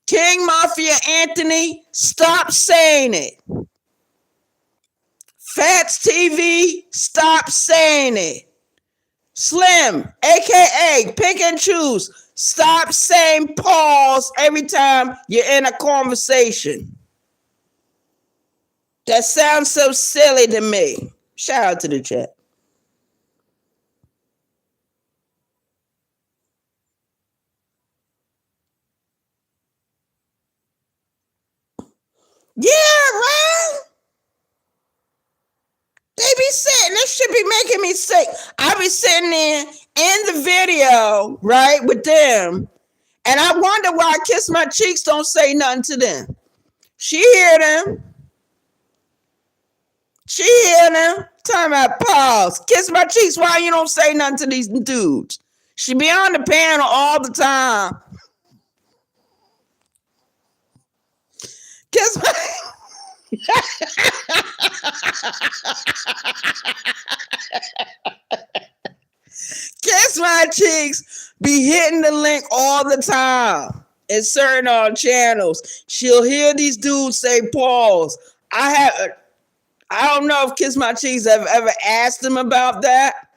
King Mafia Anthony, stop saying it. Fats TV, stop saying it. Slim, aka Pick and Choose, stop saying pause every time you're in a conversation. That sounds so silly to me. Shout out to the chat. Yeah, right? They be sitting, this should be making me sick. I be sitting there in the video, right, with them, and I wonder why Kiss My Cheeks don't say nothing to them. She hear them. She hear them. Talking about pause. Kiss My Cheeks, why you don't say nothing to these dudes? She be on the panel all the time. Kiss My... Kiss My Cheeks be hitting the link all the time in certain channels. She'll hear these dudes say pause. I don't know if Kiss My Cheeks have ever asked them about that.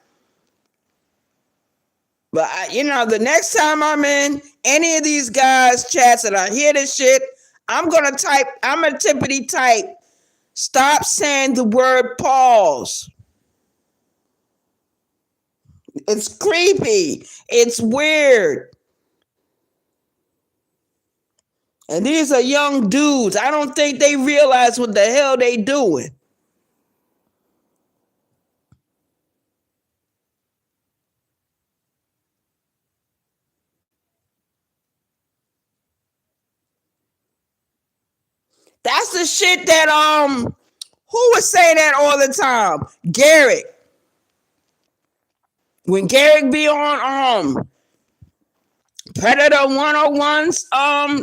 But the next time I'm in any of these guys' chats and I hear this shit, I'm gonna tippity type, stop saying the word pause. It's creepy. It's weird. And these are young dudes. I don't think they realize what the hell they doing. That's the shit that who would say that all the time? Garrett. When Garrett be on Predator 101's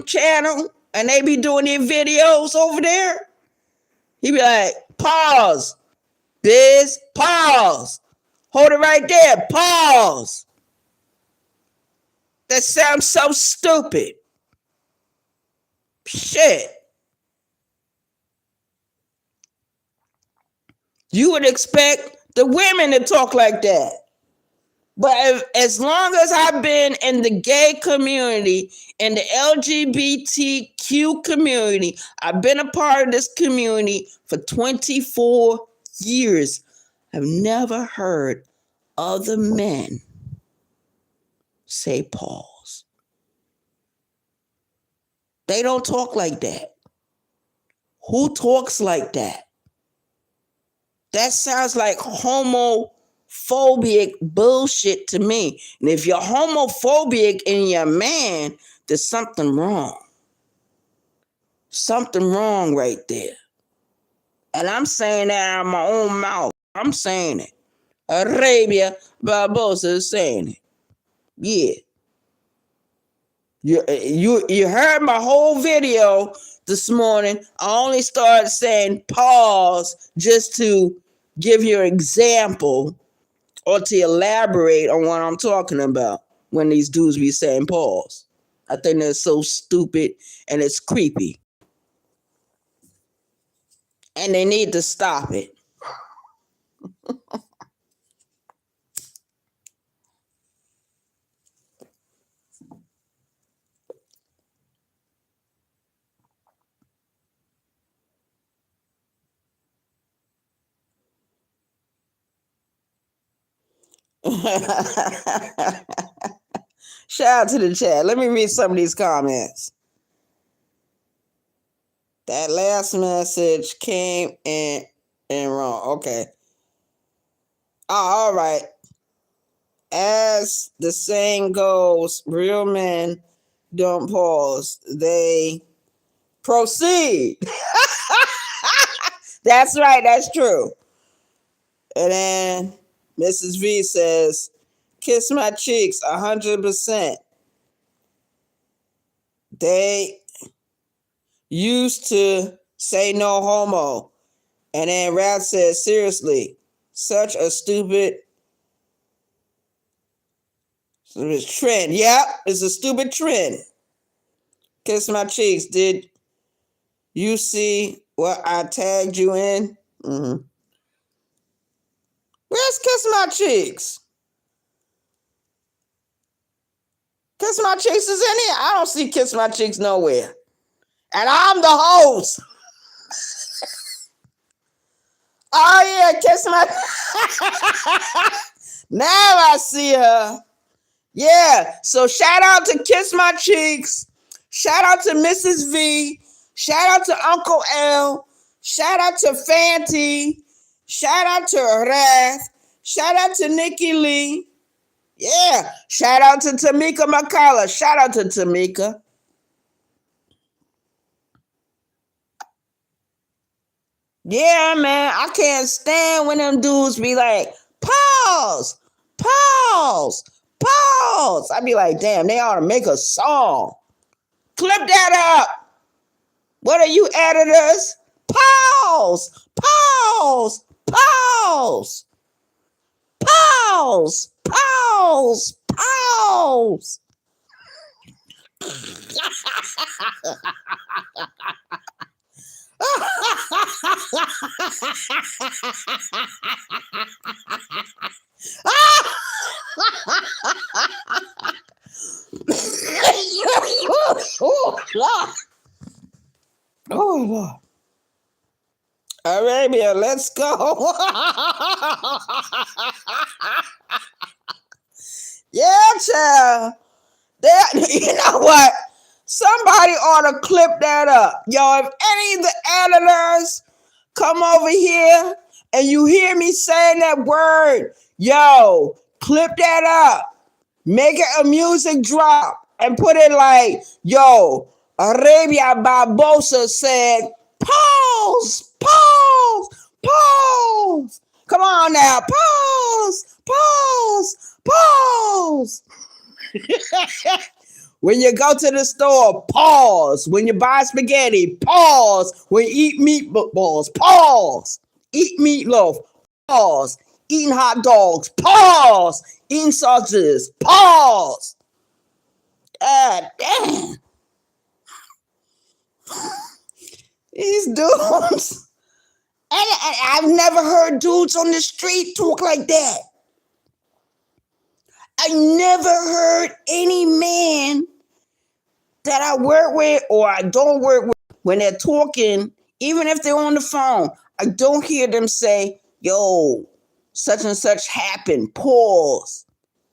channel and they be doing their videos over there, he be like, pause. Biz, pause. Hold it right there. Pause. That sounds so stupid. Shit. You would expect the women to talk like that. But as long as I've been in the gay community, in the LGBTQ community, I've been a part of this community for 24 years. I've never heard other men say pause. They don't talk like that. Who talks like that? That sounds like homophobic bullshit to me. And if you're homophobic and you're a man, there's something wrong. Something wrong right there. And I'm saying that out of my own mouth. I'm saying it. Arabia Barbosa is saying it. Yeah. You heard my whole video this morning. I only started saying pause just to give you an example or to elaborate on what I'm talking about when these dudes be saying pause. I think they're so stupid and it's creepy. And they need to stop it. Shout out to the chat. Let me read some of these comments. That last message came in wrong. Okay. Oh, all right. As the saying goes, real men don't pause. They proceed. That's right. That's true. And then Mrs. V says, kiss my cheeks 100%. They used to say no homo. And then Ralph says, seriously, such a stupid trend. Yep, it's a stupid trend. Kiss my cheeks. Did you see what I tagged you in? Mm-hmm. Where's Kiss My Cheeks? Kiss My Cheeks is in here. I don't see Kiss My Cheeks nowhere. And I'm the host. Oh, yeah, Kiss My... Now I see her. Yeah, so shout out to Kiss My Cheeks. Shout out to Mrs. V. Shout out to Uncle L. Shout out to Fanty. Shout out to Wrath. Shout out to Nikki Lee. Yeah. Shout out to Tamika McCullough. Shout out to Tamika. Yeah, man. I can't stand when them dudes be like, pause, pause, pause. I be like, damn, they ought to make a song. Clip that up. What are you, editors? Pause, pause, pause, pause, pause, pause. Oh, Lord. Arabia, let's go. Yeah, child. You know what? Somebody ought to clip that up. Yo, if any of the editors come over here and you hear me saying that word, yo, clip that up. Make it a music drop and put it like, yo, Arabia Barbosa said, pause, pause, pause. Come on now, pause, pause, pause. When you go to the store, pause. When you buy spaghetti, pause. When you eat meatballs, pause. Eat meatloaf, pause. Eating hot dogs, pause. Eating sausages, pause. God damn. These dudes. And I've never heard dudes on the street talk like that. I never heard any man that I work with or I don't work with, when they're talking, even if they're on the phone, I don't hear them say, yo, such and such happened, pause.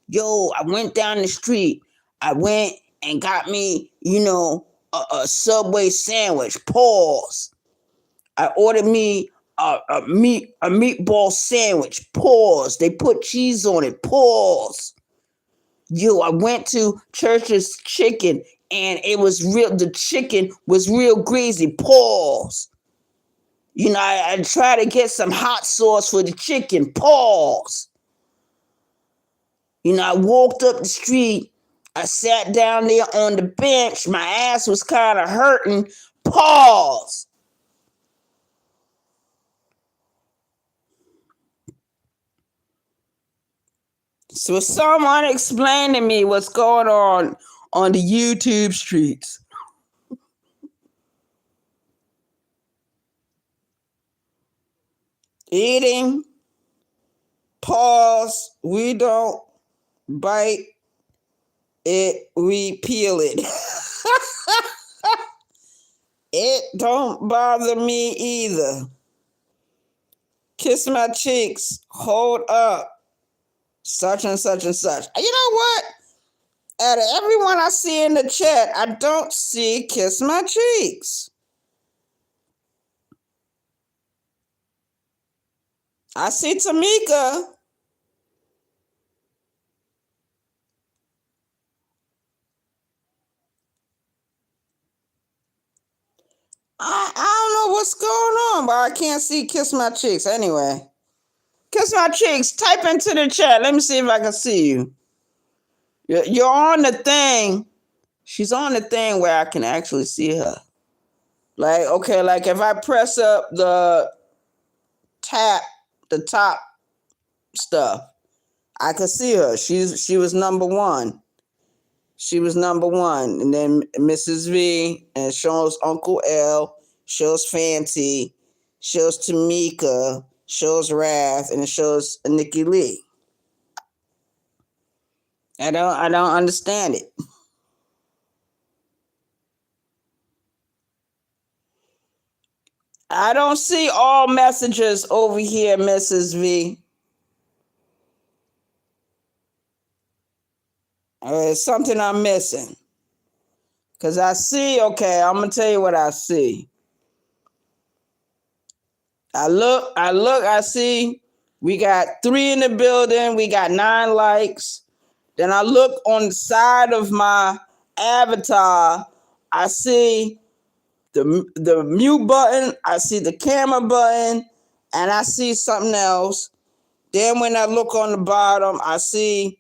Yo, I went down the street. I went and got me, a Subway sandwich, pause. I ordered me a meatball sandwich, pause. They put cheese on it, pause. Yo, I went to Church's Chicken and it was real, the chicken was real greasy, pause. I tried to get some hot sauce for the chicken, pause. I walked up the street, I sat down there on the bench, my ass was kind of hurting, pause. So someone explain to me what's going on the YouTube streets. Eating, pause, we don't bite it, we peel it. It don't bother me either. Kiss my cheeks, hold up, such and such and such. You know what? Out of everyone I see in the chat, I don't see kiss my cheeks. I see Tamika. I don't know what's going on, but I can't see kiss my cheeks. Anyway, kiss my cheeks. Type into the chat. Let me see if I can see you. You're on the thing. She's on the thing where I can actually see her. Like, okay, like if I press up the top stuff, I could see her. She was number one. She was number one. And then Mrs. V, and shows Uncle L, shows Fancy, shows Tamika, shows Wrath, and it shows Nikki Lee. I don't understand it. I don't see all messages over here, Mrs. V. It's something I'm missing. Because I see, okay, I'm going to tell you what I see. I see we got 3 in the building. We got 9 likes. Then I look on the side of my avatar. I see the mute button. I see the camera button. And I see something else. Then when I look on the bottom, I see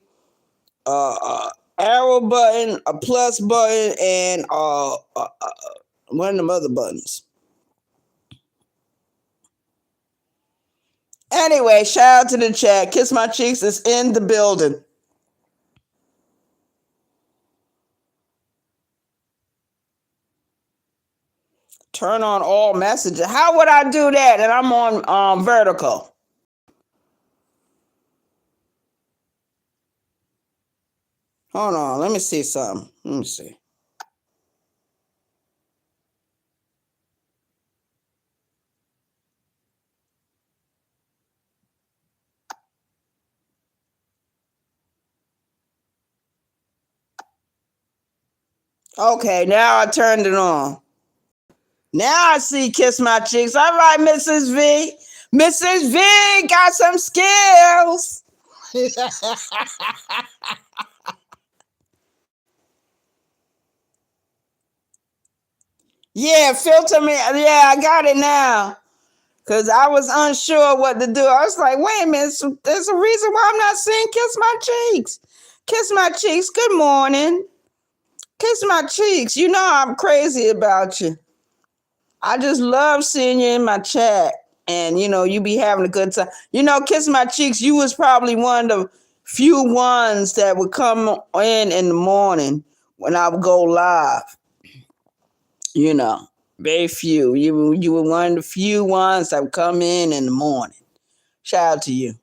arrow button, a plus button, and one of them other buttons. Anyway, shout out to the chat. Kiss My Cheeks is in the building. Turn on all messages. How would I do that? And I'm on vertical. Hold on. Let me see something. Let me see. Okay, now I turned it on. Now I see Kiss My Cheeks. All right, Mrs. V. Mrs. V got some skills. Yeah, filter me. Yeah, I got it now. Because I was unsure what to do. I was like, wait a minute. There's a reason why I'm not saying Kiss My Cheeks. Kiss My Cheeks. Good morning. Kiss My Cheeks. You know I'm crazy about you. I just love seeing you in my chat. And, you be having a good time. Kiss My Cheeks, you was probably one of the few ones that would come in the morning when I would go live. Very few. You were one of the few ones that would come in the morning. Shout out to you.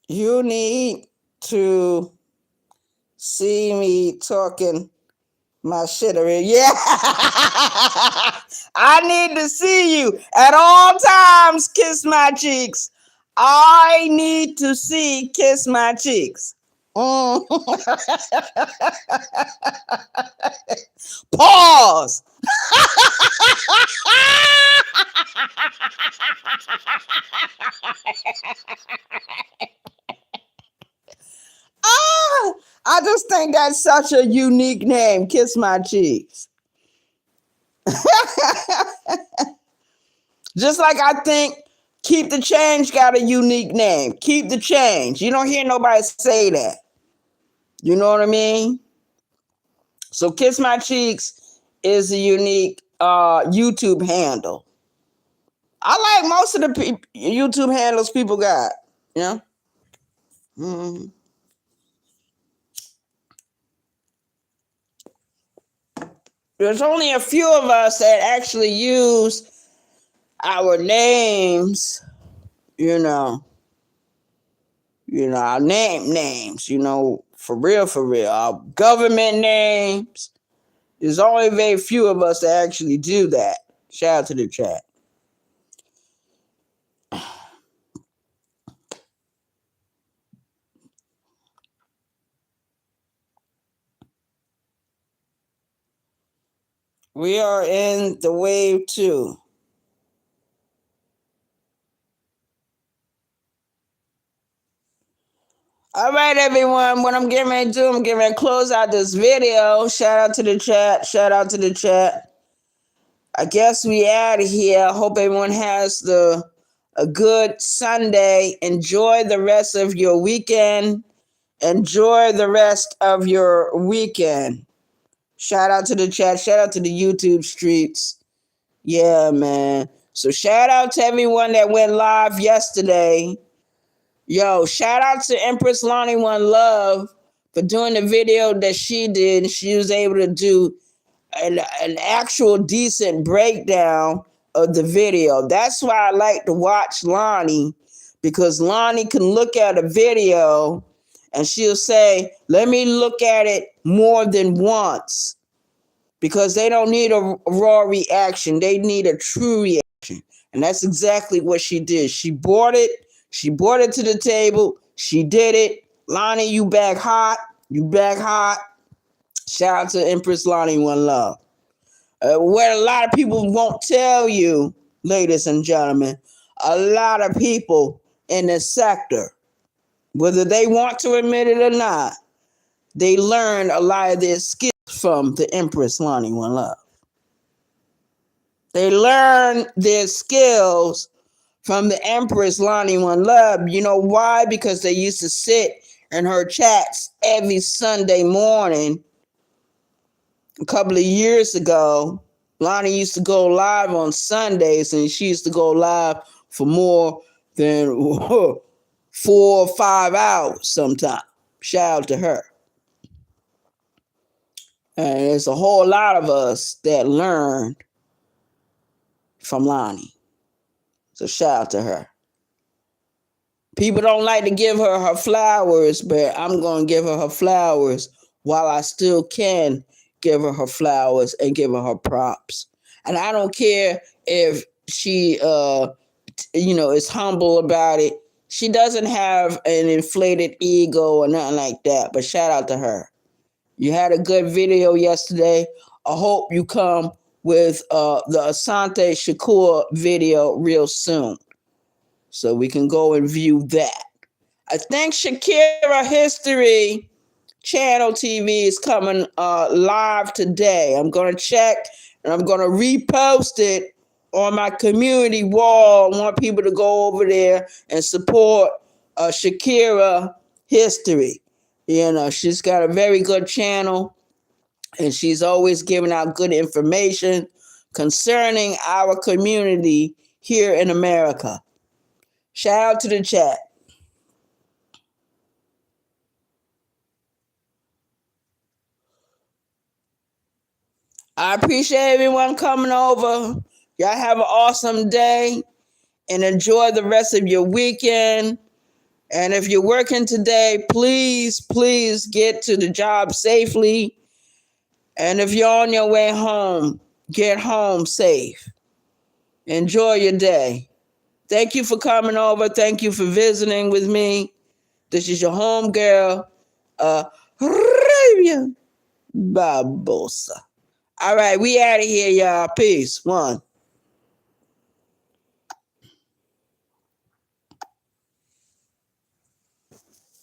You need to see me talking my shit already. Yeah. I need to see you at all times. Kiss my cheeks. I need to see kiss my cheeks. Pause. I just think that's such a unique name. Kiss my cheeks. Just like I think Keep the Change got a unique name. Keep the Change. You don't hear nobody say that. You know what I mean? So Kiss My Cheeks is a unique YouTube handle. I like most of the YouTube handles people got. Yeah. Mm-hmm. There's only a few of us that actually use our names, our names, for real, our government names. There's only very few of us that actually do that. Shout out to the chat. We are in the wave 2. All right, everyone. What I'm getting ready to do, I'm getting ready to close out this video. Shout out to the chat. I guess we out of here. Hope everyone has a good Sunday. Enjoy the rest of your weekend. Shout out to the chat. Shout out to the YouTube streets. Yeah, man. So shout out to everyone that went live yesterday. Yo, shout out to Empress Lonnie One Love for doing the video that she did. She was able to do an actual decent breakdown of the video. That's why I like to watch Lonnie, because Lonnie can look at a video and she'll say, let me look at it more than once, because they don't need a raw reaction. They need a true reaction. And that's exactly what she did. She brought it to the table. She did it. Lonnie, you back hot. Shout out to Empress Lonnie One Love. What a lot of people won't tell you, ladies and gentlemen, a lot of people in this sector, whether they want to admit it or not, they learn a lot of their skills from the Empress Lonnie One Love. They learn their skills from the Empress Lonnie One Love. You know why? Because they used to sit in her chats every Sunday morning. A couple of years ago, Lonnie used to go live on Sundays, and she used to go live for more than 4 or 5 hours sometimes. Shout out to her. And there's a whole lot of us that learned from Lonnie. So shout out to her. People don't like to give her flowers, but I'm going to give her flowers while I still can give her flowers and give her props. And I don't care if she, is humble about it. She doesn't have an inflated ego or nothing like that, but shout out to her. You had a good video yesterday. I hope you come with the Asante Shakur video real soon, so we can go and view that. I think Shakira History Channel TV is coming live today. I'm going to check, and I'm going to repost it on my community wall. I want people to go over there and support Shakira History. She's got a very good channel, and she's always giving out good information concerning our community here in America. Shout out to the chat. I appreciate everyone coming over. Y'all have an awesome day and enjoy the rest of your weekend. And if you're working today, please, please get to the job safely. And if you're on your way home, get home safe. Enjoy your day. Thank you for coming over. Thank you for visiting with me. This is your home girl, Arabia Barbosa. All right, we out of here, y'all. Peace. One.